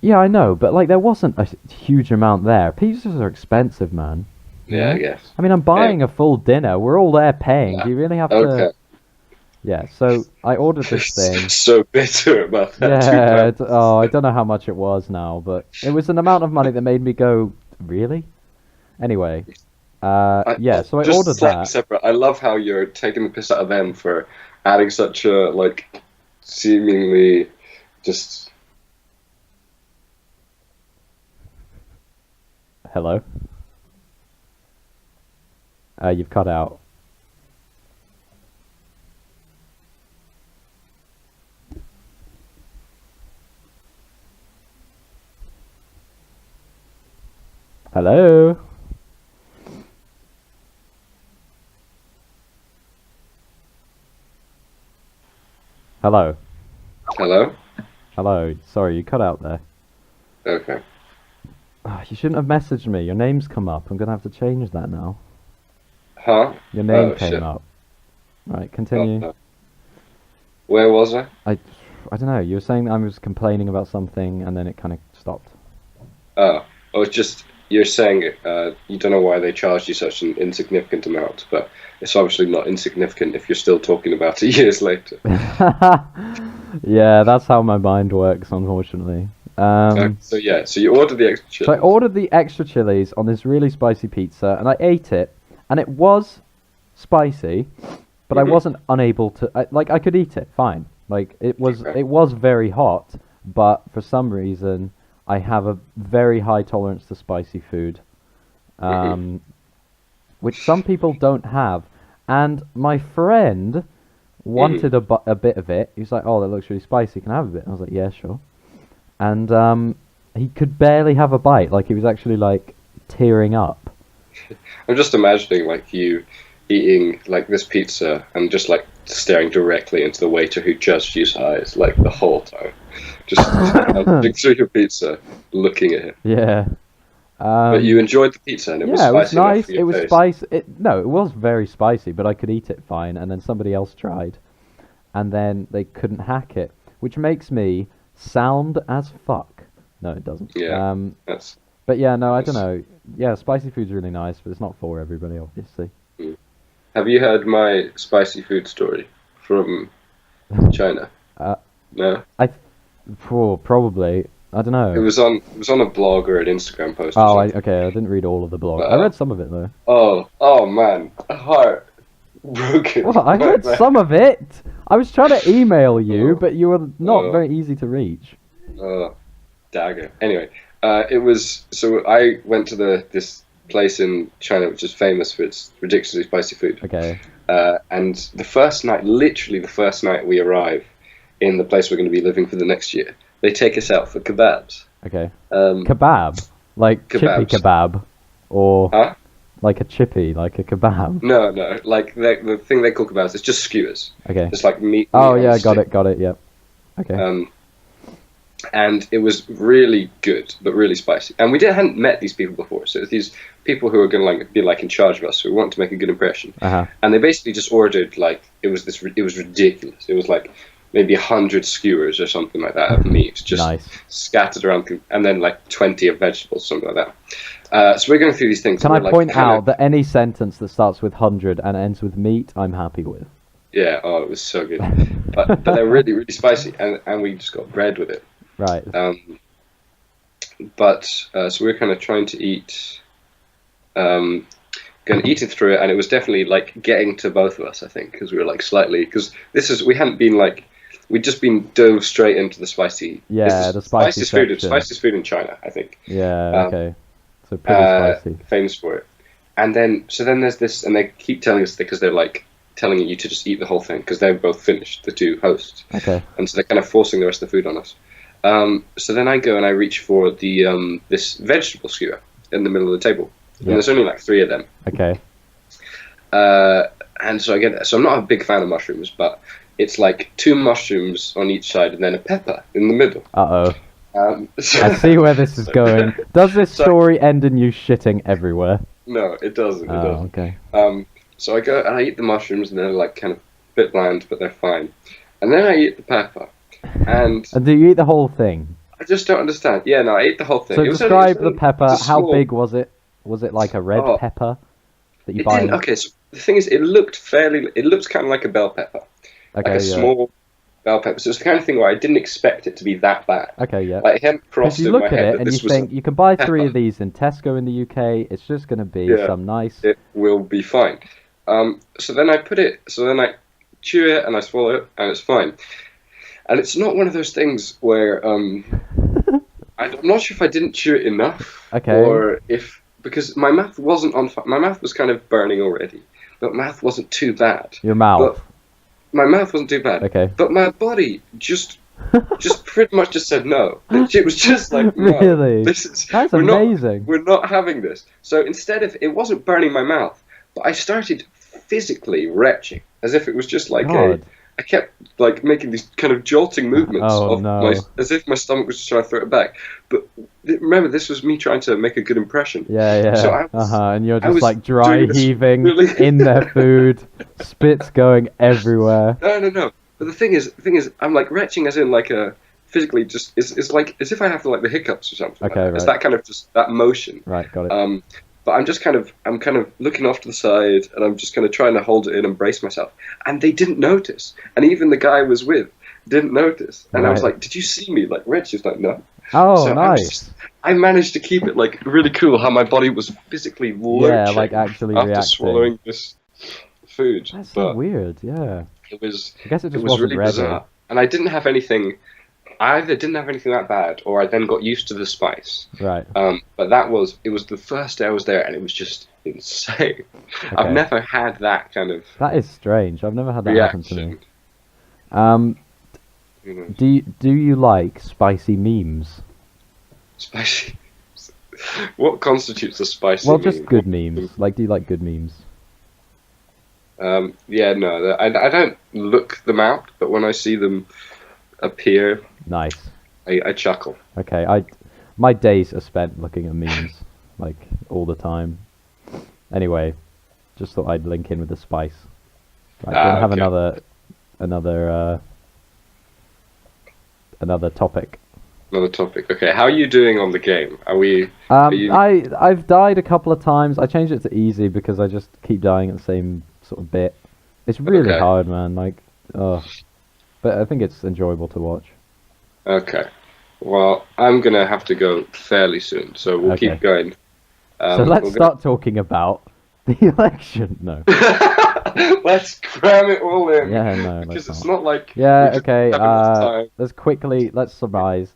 Yeah, I know, but like there wasn't a huge amount there. Pizzas are expensive, man. You yeah, I know? guess. I mean, I'm buying a full dinner. We're all there paying. Yeah. Do you really have Okay. to? Yeah. So I ordered this thing. So bitter about that Yeah. £2. Oh, I don't know how much it was now, but it was an amount of money that made me go, really? Anyway, yeah. So I just ordered slightly that. separate. I love how you're taking the piss out of them for adding such a like seemingly just. Hello. You've cut out. Hello. Hello. Hello. Hello. Sorry, you cut out there. Okay. You shouldn't have messaged me. Your name's come up. I'm gonna have to change that now. Huh? Your name Oh came shit. up. Right, Oh, continue. no. Where was I? I don't know. You were saying that I was complaining about something, and then it kind of stopped. Oh, it's just you're saying you don't know why they charged you such an insignificant amount, but it's obviously not insignificant if you're still talking about it years later. Yeah, that's how my mind works, unfortunately. So yeah, so you ordered the extra So I chili. ordered the extra chilies on this really spicy pizza, and I ate it, and it was spicy, but I Mhm. wasn't unable to. I could eat it fine. Like Okay. it was very hot, but for some reason I have a very high tolerance to spicy food, Mhm. which some people don't have. And my friend Mhm. wanted a bit of it. He was like, "Oh, that looks really spicy. Can I have a bit?" And I was like, "Yeah, sure." And he could barely have a bite. Like he was actually like tearing up. I'm just imagining like you eating like this pizza and just like staring directly into the waiter who judged you's eyes like the whole time. Just looking through your pizza, looking at him. Yeah. But you enjoyed the pizza and it was Yeah, it was spicy enough nice. for It your was taste. spicy. No, it was very spicy, but I could eat it fine. And then somebody else tried, and then they couldn't hack it, which makes me sound as fuck. No, it doesn't. Yeah, that's. But yeah, no, I don't that's know. Yeah, spicy food's really nice, but it's not for everybody, obviously. mm. Have you heard my spicy food story from China? Uh, No. Probably. I don't It know. was on it was on a blog or an Instagram post or Oh, something. okay. I didn't read all of the blog. But I read some of it though. oh man, a heart broken. Well, I Right read there. some of it. I was trying to email you, Oh, but you were not oh, very easy to reach. dagger. Anyway, it was so I went to this place in China which is famous for its ridiculously spicy food. Okay. And the first night, literally the first night we arrive in the place we're going to be living for the next year, they take us out for kebabs. Okay. Um, Kebab, like chippy Kebabs. kebab, or huh? like a chippy, like a kebab. No, like the thing they call kebabs is just skewers, Okay. just like meat Oh on a yeah, stick. got it. Yep. Okay. And it was really good, but really spicy. And we hadn't met these people before, so it was these people who were going to like be like in charge of us, so we wanted to make a good impression. Uh-huh. And they basically just ordered like it was ridiculous. It was like maybe 100 skewers or something like that of meat, just Nice. scattered around, and then like 20 of vegetables, something like that. So we're going through these things. Can and I we're, like, point kinda- out that any sentence that starts with 100 and ends with meat, I'm happy with. Yeah, oh, it was so good, but they're really really spicy, and we just got bread with it. Right. But so we were kind of trying to eat, going to eat it through it, and it was definitely like getting to both of us, I think, because we were like slightly, because we hadn't been like, we'd just been dove straight into the spicy. Yeah, this is the spicy spiciest food, section. spiciest food in China, I think. Yeah. Um, Okay. So pretty spicy. Famous for it. And then there's this, and they keep telling us because they're like telling you to just eat the whole thing because they're both finished, the two hosts. Okay. And so they're kind of forcing the rest of the food on us. So then I go and I reach for the this vegetable skewer in the middle of the table, and there's only like 3 of them. Okay. And so I get that. So I'm not a big fan of mushrooms, but it's like 2 mushrooms on each side and then a pepper in the middle. Uh-oh. So, I see where this is going. Does this story end in you shitting everywhere? No, it doesn't. It doesn't. Okay. So I go and I eat the mushrooms and they're like kind of a bit bland, but they're fine. And then I eat the pepper. And do you eat the whole thing? I just don't understand. Yeah, no, I ate the whole thing. So describe the pepper. How big was it? Was it like a red pepper that you buy? Okay, so the thing is, it looked kind of like a bell pepper. Okay, like a small bell pepper. So it's the kind of thing where I didn't expect it to be that bad. Okay, yeah. Like, it hadn't crossed you in look my at head it that and you this was think, you can buy 3 of these in Tesco in the UK, it's just going to be some nice... It will be fine. So then I chew it and I swallow it and it's fine. And it's not one of those things where I'm not sure if I didn't chew it enough, or because my mouth wasn't on fire. My mouth was kind of burning already, but my mouth wasn't too bad. Your mouth? But my mouth wasn't too bad. Okay. But my body just pretty much just said no. It was just like, no, really? That's amazing. We're not having this. So instead of, it wasn't burning my mouth, but I started physically retching, as if it was just like I kept like making these kind of jolting movements as if my stomach was just trying to throw it back. But remember, this was me trying to make a good impression. Yeah. So and you're just like dry heaving in their food, spits going everywhere. No. But the thing is, I'm like retching as in like a physically just it's like as if I have to like the hiccups or something. Okay, right. It's that kind of just that motion. Right, got it. But I'm kind of looking off to the side, and I'm just kind of trying to hold it in and brace myself. And they didn't notice, and even the guy I was with didn't notice. And I was like, "Did you see me?" Like, Rich is like, "No." Oh, so nice. I managed to keep it like really cool. How my body was physically lurching like actually after reacting. swallowing this food. That's so weird. Yeah. It was. I guess it just was wasn't really ready. bizarre. And I didn't have anything. I either didn't have anything that bad, or I then got used to the spice. Right. But it was the first day I was there, and it was just insane. Okay. I've never had that kind of. That is strange. I've never had that happen to me. Do you like spicy memes? Spicy. What constitutes a spicy? Well, just good memes. Like, do you like good memes? Yeah, no, I don't look them out, but when I see them appear, nice. I chuckle. Okay, my days are spent looking at memes, like all the time. Anyway, just thought I'd link in with the spice. Right, we'll have another topic. Another topic. Okay, how are you doing on the game? I've died a couple of times. I changed it to easy because I just keep dying at the same sort of bit. It's really hard, man. Like, but I think it's enjoyable to watch. Okay. Well, I'm gonna have to go fairly soon, so we'll keep going. So let's start talking about the election. No. Let's cram it all in. Yeah, no. Because it's not like. Yeah. Okay. Let's surmise.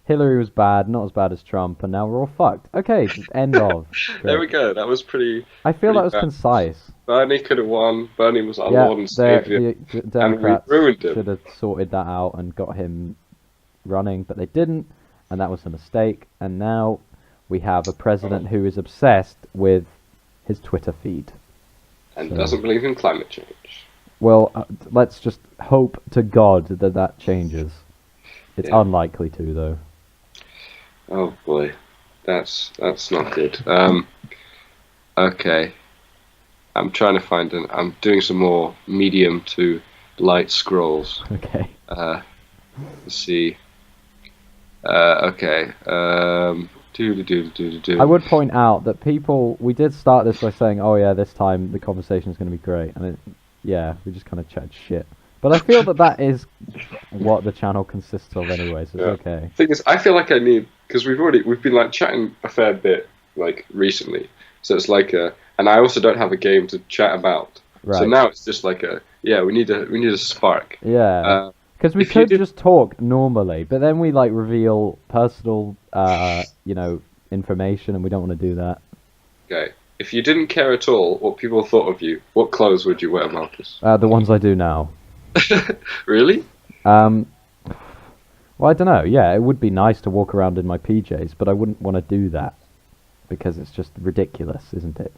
Hillary was bad, not as bad as Trump, and now we're all fucked. Okay, end of. There we go. That was pretty. I feel that was concise. Bernie could have won. Bernie was our Lord and Savior. The Democrats and we ruined him. should have sorted that out and got him running, but they didn't, and that was a mistake. And now we have a president who is obsessed with his Twitter feed. And doesn't believe in climate change. Well, let's just hope to God that changes. It's unlikely to, though. Oh boy, that's not good. Okay, I'm trying to find I'm doing some more medium to light scrolls. Okay. Let's see. Okay. I would point out that we did start this by saying, "Oh yeah, this time the conversation is going to be great," and we just kind of chatted shit. But I feel that is what the channel consists of anyway, so it's okay. Thing is, I feel like I need, because we've been like chatting a fair bit like recently, so it's like and I also don't have a game to chat about, right. So now it's just like we need a spark. Yeah. Because we could just talk normally, but then we like reveal personal, information, and we don't want to do that. Okay. if you didn't care at all what people thought of you, what clothes would you wear, Marcus? The ones I do now. Really? Well, I don't know. Yeah, it would be nice to walk around in my PJs, but I wouldn't want to do that because it's just ridiculous, isn't it?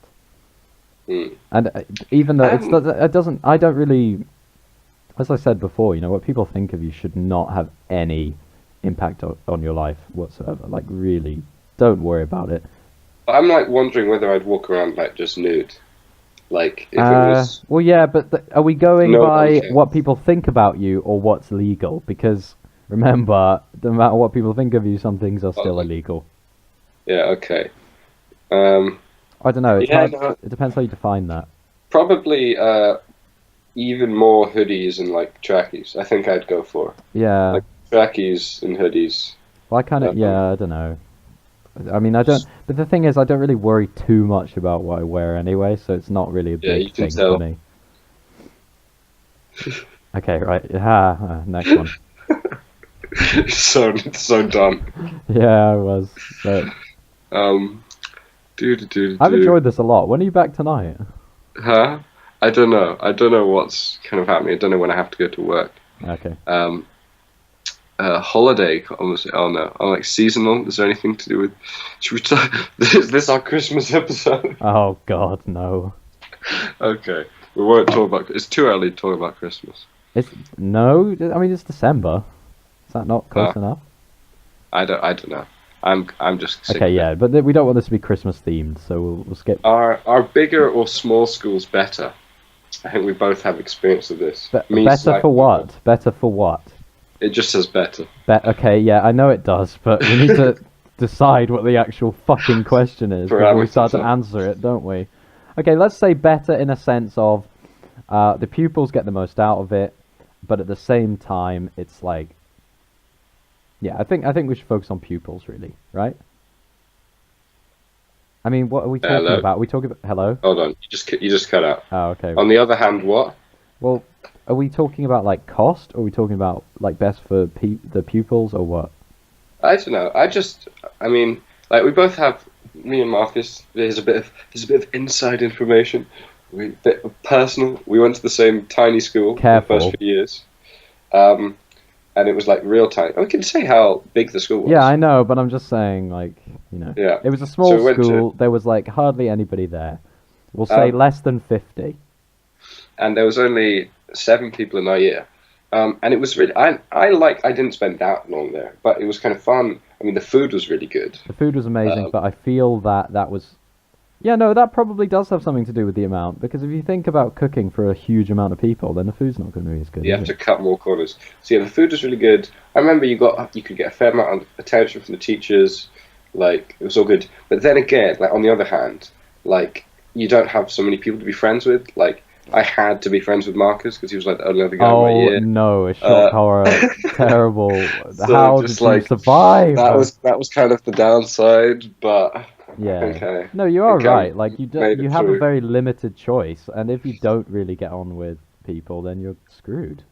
Mm. And even though it doesn't, I don't really, as I said before, you know, what people think of you should not have any impact on your life whatsoever. Like, really, don't worry about it. I'm like wondering whether I'd walk around like just nude. Like if it was Well, yeah, but are we going no by nonsense. what people think about you or what's legal? Because remember, no matter what people think of you, some things are still illegal. Yeah, okay. I don't know. It's Yeah, hard. no. It depends how you define that. Probably even more hoodies and like trackies. I think I'd go for Yeah. like trackies and hoodies. Well, I kind of. Yeah, I don't know. I mean, I don't. But the thing is, I don't really worry too much about what I wear anyway, so it's not really a Yeah, big you can thing tell. for me. Okay, right. Next one. So done. Yeah, I was. But I've enjoyed this a lot. When are you back tonight? Huh? I don't know. I don't know what's kind of happening. I don't know when I have to go to work. Okay. Holiday, almost. Oh no. Oh, like seasonal. Is there anything to do with? Should we talk? Is this our Christmas episode? Oh God, no. Okay. We won't talk about. It's too early to talk about Christmas. No. I mean, it's December. Is that not close enough? I don't know. I'm just sick Okay, of it. yeah, but we don't want this to be Christmas themed, so we'll skip. Are bigger or small schools better? I think we both have experience of this. Me Better slightly for more. what? Better for what? It just says better. Okay, yeah, I know it does, but we need to decide what the actual fucking question is before we start to answer it, don't we? Okay, let's say better in a sense of the pupils get the most out of it, but at the same time, it's like, yeah, I think we should focus on pupils, really, right? I mean, what are we talking Hello? about? Are we talking about hello? Hold on, you just cut out. Oh, okay. On the other hand, what? Well, are we talking about like cost, or are we talking about like best for the pupils, or what? I don't know. I mean, like we both have. Me and Marcus. There's a bit of inside information. Bit of personal. We went to the same tiny school Careful. for the first few years. And it was like real tiny. We can say how big the school was. Yeah, I know, but I'm just saying, like, you know, Yeah. it was a small So we went school. There was like hardly anybody there. We'll say less than 50. And there was only 7 people in our year. And it was really, I didn't spend that long there, but it was kind of fun. I mean, the food was really good. The food was amazing, but I feel that was, yeah, no, that probably does have something to do with the amount, because if you think about cooking for a huge amount of people, then the food's not going to be as good. You have to cut more corners. So yeah, the food was really good. I remember you could get a fair amount of attention from the teachers. Like, it was all good. But then again, like on the other hand, like you don't have so many people to be friends with. Like, I had to be friends with Marcus because he was like the only other guy in my year. Oh no, a shock horror, terrible. So How just, did you like, survive? That was kind of the downside, but Yeah. I think No, you are think I right. Like you made it you have a through. very limited choice, and if you don't really get on with people, then you're screwed.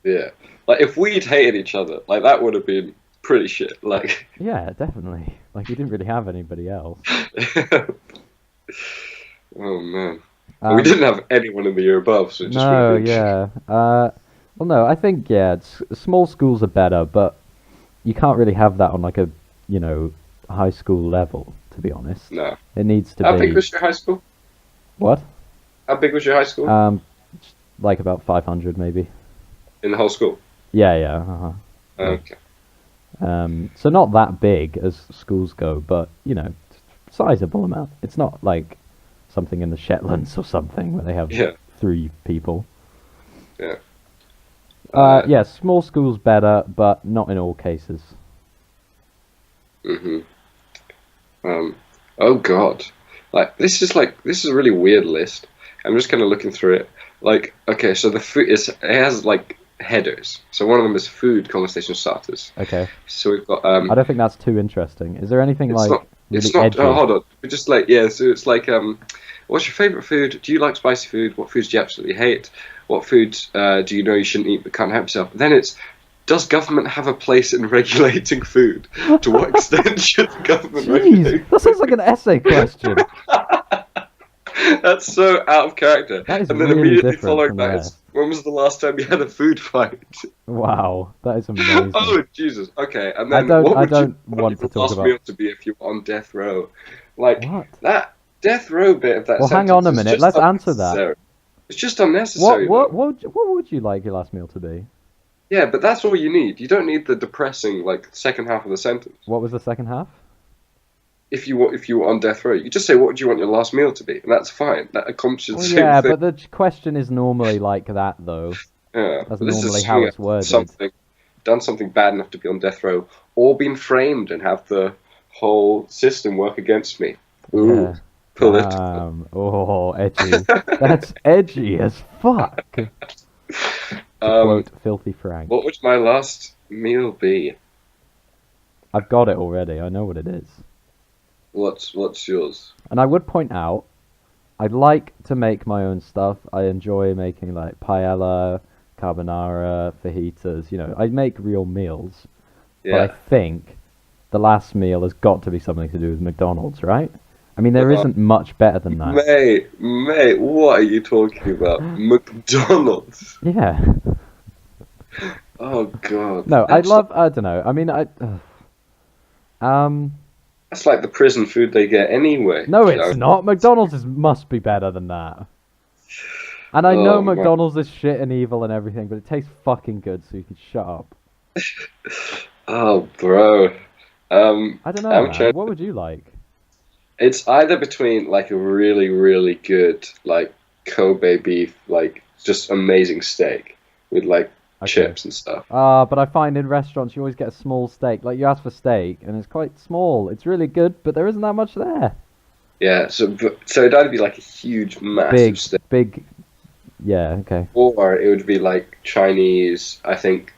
yeah. Like if we'd hated each other, like that would have been pretty shit. Like Yeah, definitely. Like you didn't really have anybody else. oh man. We didn't have anyone in the year above, so it just No, would've been yeah. Well, no, I think small schools are better, but you can't really have that on like a high school level. To be honest, No. it needs to How be. big was your high school? What? How big was your high school? Like about 500 maybe. In the whole school? Yeah, yeah. Uh-huh. Okay. So not that big as schools go, but sizable amount. It's not like something in the Shetlands or something where they have Yeah. 3 people. Yeah. Yeah, small schools better, but not in all cases. Mhm. Oh god. This is a really weird list. I'm just kind of looking through it. Like, okay, so the food it has like headers. So one of them is food conversation starters. Okay. So we've got I don't think that's too interesting. Is there anything it's like not really it's not edgy? hold on. We just like so it's like what's your favorite food? Do you like spicy food? What foods do you absolutely hate? What foods do you know you shouldn't eat but can't help yourself? Then it's does government have a place in regulating food? To what extent should the government regulate? Jeez, that sounds like an essay question. That's so out of character. That is And then really immediately different following from that the is, when was the last time you had a food fight? Wow, that is amazing. Oh, Jesus. Okay, and I then don't what I would you don't want want to your talk last about meal to be if you were on death row? Like, what? that death row bit of that Well, hang on sentence a is minute. just Let's answer that. unnecessary. It's just unnecessary, though. What would you like your last meal to be? Yeah, but that's all you need. You don't need the depressing, like, second half of the sentence. What was the second half? If you were on death row, you just say, what would you want your last meal to be? And that's fine. That accomplishes Well, the same yeah, thing. but the question is normally like that, though. Yeah, That's but this is normally how assuming it's worded. done something bad enough to be on death row, or been framed and have the whole system work against me. Ooh, Yeah. political. Oh, edgy. That's edgy as fuck. To Um, quote Filthy Frank. what would my last meal be? I've got it already. I know what it is. What's yours? And I would point out, I like to make my own stuff. I enjoy making like paella, carbonara, fajitas. You know, I make real meals. But I Yeah. think the last meal has got to be something to do with McDonald's, right? I mean, there isn't much better than that. Mate, what are you talking about? McDonald's. Yeah. Oh God. No, I don't know. I mean, That's like the prison food they get anyway. no, you it's know? not. Must be better than that. And I know Oh, man. McDonald's is shit and evil and everything, but it tastes fucking good, so you can shut up. Oh, bro. I don't know, I'm man. trying. What would you like? It's either between like a really, really good like Kobe beef, like just amazing steak with like Okay. chips and stuff. But I find in restaurants you always get a small steak. Like you ask for steak, and it's quite small. It's really good, but there isn't that much there. Yeah, so it'd either be like a huge, massive steak, Big. Yeah. Okay. or it would be like Chinese, I think,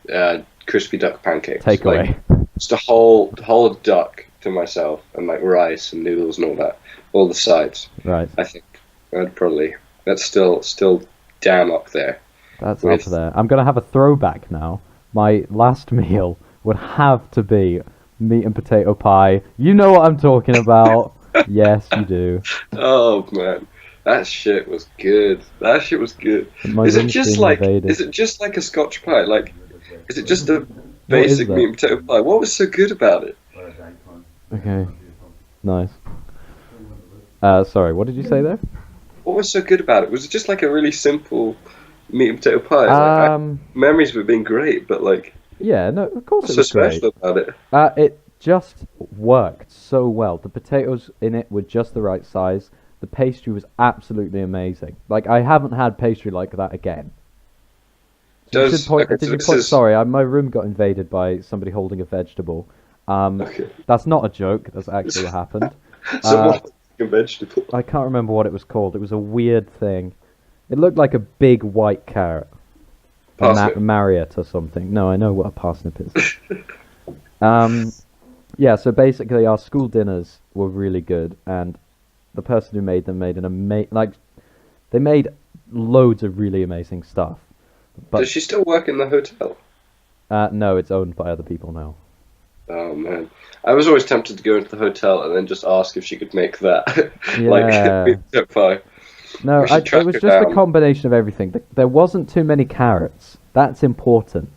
crispy duck pancakes. Takeaway. Like, just a whole duck to myself, and like rice and noodles and all that, all the sides. Right. I think that's still damn up there. That's With- up there. I'm gonna have a throwback now. My last meal would have to be meat and potato pie. You know what I'm talking about. Yes, you do. Oh man, that shit was good. That shit was good. My Is it room's just being like invaded. is it just like a Scotch pie? Like, is it just a is basic that? meat and potato pie? What was so good about it? Okay. Nice. Sorry. What did you say there? What was so good about it? Was it just like a really simple meat and potato pie? Memories of it being great, but like, Yeah. No. Of course what's it so was great. special about it? It just worked so well. The potatoes in it were just the right size. The pastry was absolutely amazing. Like I haven't had pastry like that again. So Does okay, did so you this point? is Sorry, my room got invaded by somebody holding a vegetable. okay. That's not a joke. That's actually what happened. Someone a vegetable. I can't remember what it was called. It was a weird thing. It looked like a big white carrot. Parsnip. Marriott or something. No, I know what a parsnip is. Yeah, so basically our school dinners were really good, and the person who made them made they made loads of really amazing stuff. But Does she still work in the hotel? no, it's owned by other people now. Oh man, I was always tempted to go into the hotel and then just ask if she could make that, like Yeah. meat and potato pie. No, We should track it was her just a down. combination of everything. There wasn't too many carrots. That's important.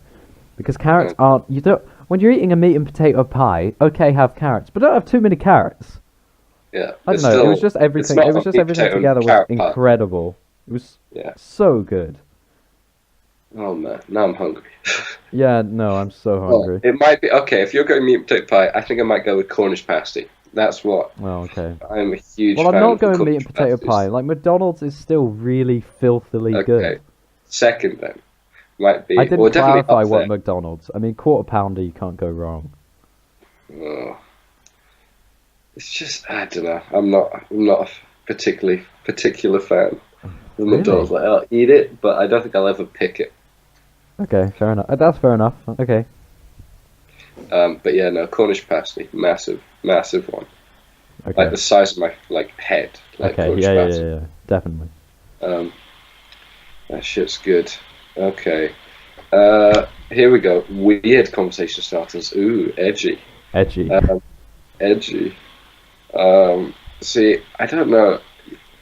Because carrots aren't... You don't... When you're eating a meat and potato pie, okay, have carrots. But don't have too many carrots. Yeah, I it's don't know. It was still- just everything. it's not It was a just meat, everything potato, and together was carrot pie. incredible. It was Yeah. so good. Oh man, now I'm hungry. Yeah, no, I'm so Well, hungry. it might be okay if you're going meat and potato pie. I think I might go with Cornish pasty. That's what Well, okay. I'm a huge Well, I'm fan not of. the going meat Cornish and potato pasties. pie. Like, McDonald's is still really filthily Okay, good. second then might be. I didn't well, definitely clarify up what there. McDonald's... I mean, quarter pounder, you can't go wrong. Oh. It's just I don't know. I'm not a particular fan of Really? McDonald's. Like, I'll eat it, but I don't think I'll ever pick it. Okay, fair enough. That's fair enough. Okay. But yeah, no, Cornish pasty, massive one, Okay. like the size of my head. Like Okay, Cornish yeah, pasty. yeah. Definitely. That shit's good. Okay. Here we go. Weird conversation starters. Ooh, edgy. Edgy. Edgy. See, I don't know.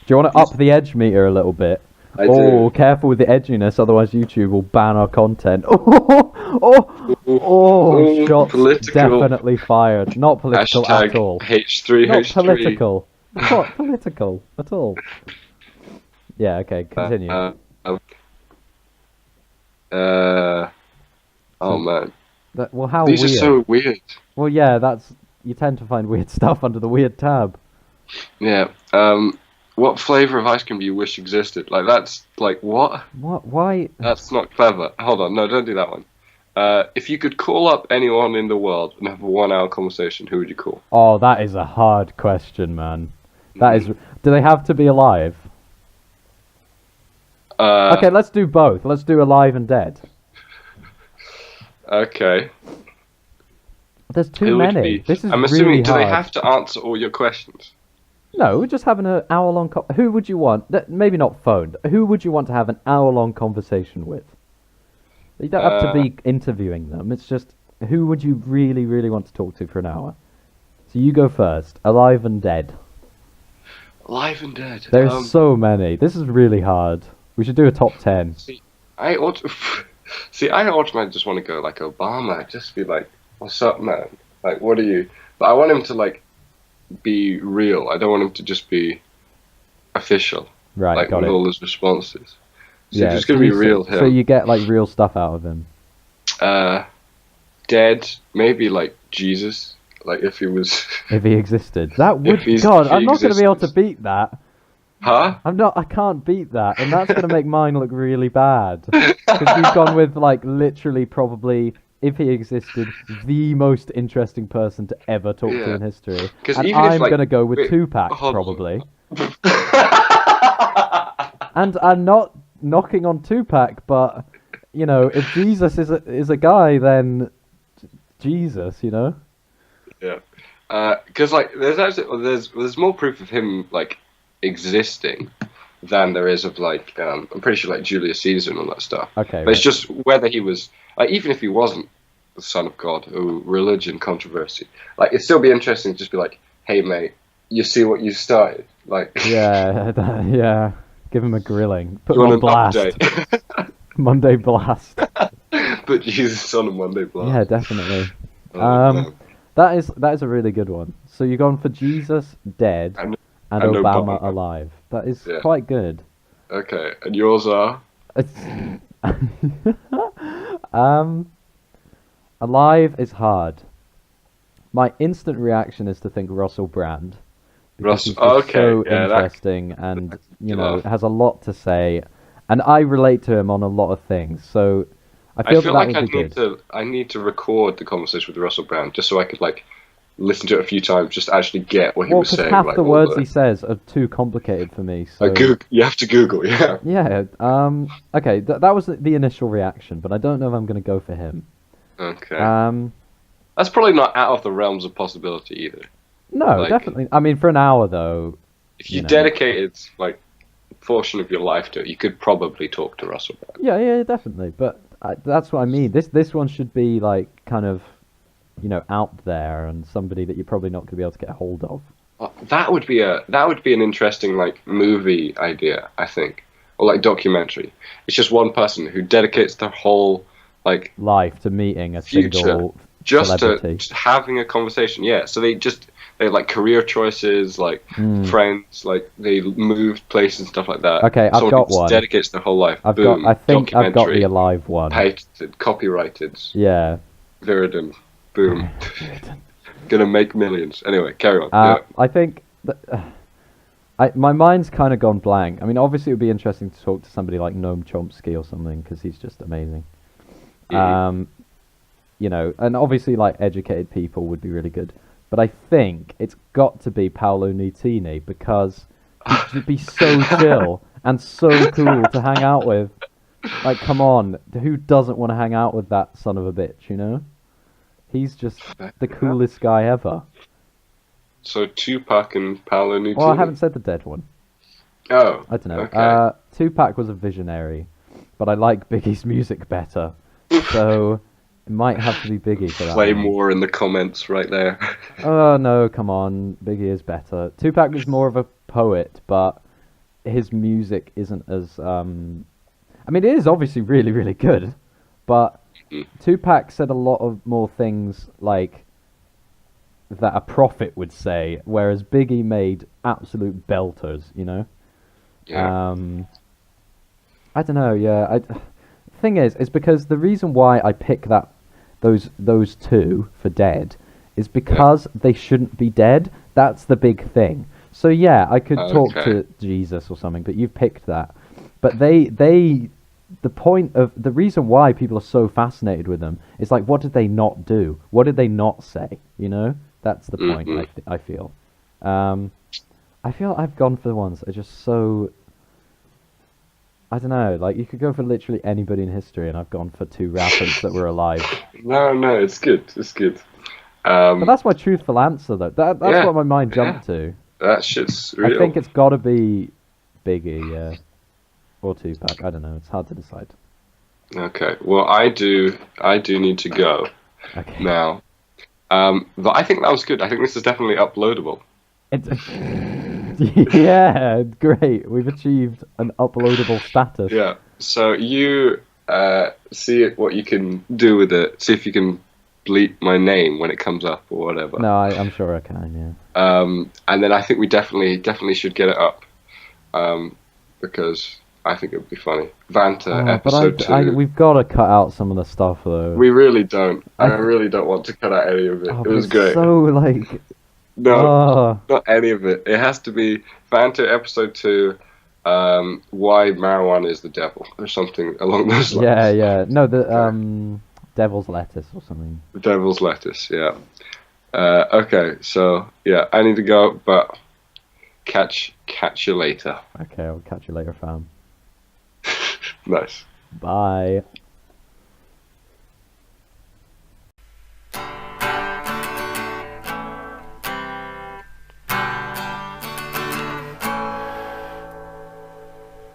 Do you want to up the edge meter a little bit? I Oh, do. careful with the edginess, otherwise YouTube will ban our content. Oh, shots Political. definitely fired. Not political at all. Hashtag H3H3. Not political. Not political at all. Yeah, okay, continue. Uh, oh man, Well, how these weird. are so weird. Well, yeah, you tend to find weird stuff under the weird tab. Yeah. What flavor of ice cream do you wish existed? Like that's like what? What? Why? That's not clever. Hold on, no, don't do that one. If you could call up anyone in the world and have a 1 hour conversation, who would you call? Oh, that is a hard question, man. That is. Do they have to be alive? Okay, let's do both. Let's do alive and dead. Okay. There's too Who would many. be? This is I'm really assuming. Do hard. they have to answer all your questions? No, we're just having an hour-long. Who would you want? Maybe not phone. Who would you want to have an hour-long conversation with? You don't have to be interviewing them. It's just who would you really, really want to talk to for an hour? So you go first. Alive and dead. Alive and dead. There's so many. This is really hard. We should do a top 10. I automatically just want to go like Obama. Just be like, "What's up, man? Like, what are you?" But I want him to like be real. I don't want him to just be official. Right, like got with it. all his responses. So Yeah, just gonna be real so here. you get like real stuff out of him. Dead, maybe like Jesus. Like if he was. If he existed. That would... If God, he I'm not going to be able to existed. beat that. Huh? I can't beat that, and that's going to make mine look really bad. Because you've gone with, like, literally probably, if he existed, the most interesting person to ever talk to in history. 'Cause And even if, I'm like, going to go with wait, Tupac, hold on. probably. And I'm not knocking on Tupac, but, you know, if Jesus is a guy, then Jesus, you know? Yeah. Because like there's more proof of him like existing than there is of like I'm pretty sure like Julius Caesar and all that stuff. Okay. But it's just whether he was like even if he wasn't the son of God, religion controversy, like it'd still be interesting to just be like, hey mate, you see what you started, like Yeah, yeah. Give him a grilling. Put you him on want blast. an update? Monday blast. Put Jesus on a Monday blast. Yeah, definitely. Oh, no. That is a really good one. So you're going for Jesus dead And and and Obama Obama. alive. That is Yeah. quite good. Okay, and yours are Alive is hard. My instant reaction is to think Russell Brand. Because he's Russell. just Okay, so yeah, that- interesting and you know Yeah. has a lot to say, and I relate to him on a lot of things. So I feel, that like would I be need good. I need to record the conversation with Russell Brand just so I could like listen to it a few times, just to actually get what he Well, was because saying. half like, the all words he says are too complicated for me. So You have to Google, yeah. yeah. Okay. That was the initial reaction, but I don't know if I'm going to go for him. Okay. Um. That's probably not out of the realms of possibility either. No, Like- definitely. I mean, for an hour though. If you You know. dedicated like a portion of your life to it, you could probably talk to Russell Brand. Yeah, definitely. But that's what I mean. This one should be like kind of, you know, out there and somebody that you're probably not going to be able to get a hold of. That would be an interesting like movie idea, I think, or like documentary. It's just one person who dedicates their whole like Life to meeting a Future. single just celebrity. to just having a conversation. Yeah, so they like career choices, like friends, like they moved places and stuff like that. Okay, I've Someone got who just one. dedicates their whole life. I Boom, think I've got documentary, the alive one. patented, copyrighted, Yeah. Viridin, boom, gonna make millions. Anyway, carry on. I think that, my mind's kind of gone blank. I mean, obviously it would be interesting to talk to somebody like Noam Chomsky or something because he's just amazing. You know, and obviously like educated people would be really good. But I think it's got to be Paolo Nutini because he'd be so chill and so cool to hang out with. Like, come on, who doesn't want to hang out with that son of a bitch, you know? He's just the coolest guy ever. So Tupac and Paolo Nutini. Well, I haven't said the dead one. Oh, I don't know. Okay. Tupac was a visionary, but I like Biggie's music better. So it might have to be Biggie for that Play one. more in the comments right there. Oh no, come on, Biggie is better. Tupac was more of a poet, but his music isn't as I mean, it is obviously really, really good, but Tupac said a lot of more things like that a prophet would say, whereas Biggie made absolute belters, you know? Yeah. I don't know, yeah. Thing is because the reason why I pick those two for Dead is because they shouldn't be dead. That's the big thing. So yeah, I could talk Okay. to Jesus or something, but you've picked that. But the point of the reason why people are so fascinated with them is like, what did they not do? What did they not say? You know, that's the point. Hmm. I feel. I feel I've gone for the ones that are just so. I don't know. Like you could go for literally anybody in history, and I've gone for two rappers that were alive. No, no, it's good. It's good. But Um, that's my truthful answer, though. That's yeah, what my mind yeah, jumped to. that shit's I real. think it's got to be Biggie, yeah, or Tupac. I don't know. It's hard to decide. Okay. Well, I do need to go Okay. now. But I think that was good. I think this is definitely uploadable. It's yeah, great. We've achieved an uploadable status. Yeah. So you see what you can do with it. See if you can bleep my name when it comes up or whatever. No, I'm sure I can. And then I think we definitely should get it up. Because I think it would be funny. Vanter Yeah. But episode two. we've got to cut out some of the stuff though. We really don't. I I really don't want to cut out any of it. oh, It but was it's great. so like No, oh not any of it. It has to be Vanter episode two. Why marijuana is the devil, or something along those yeah lines. yeah no the Okay. devil's lettuce or something. The devil's lettuce. Yeah. Okay. So yeah, I need to go, but catch you later. Okay, I'll catch you later, fam. Nice. Bye.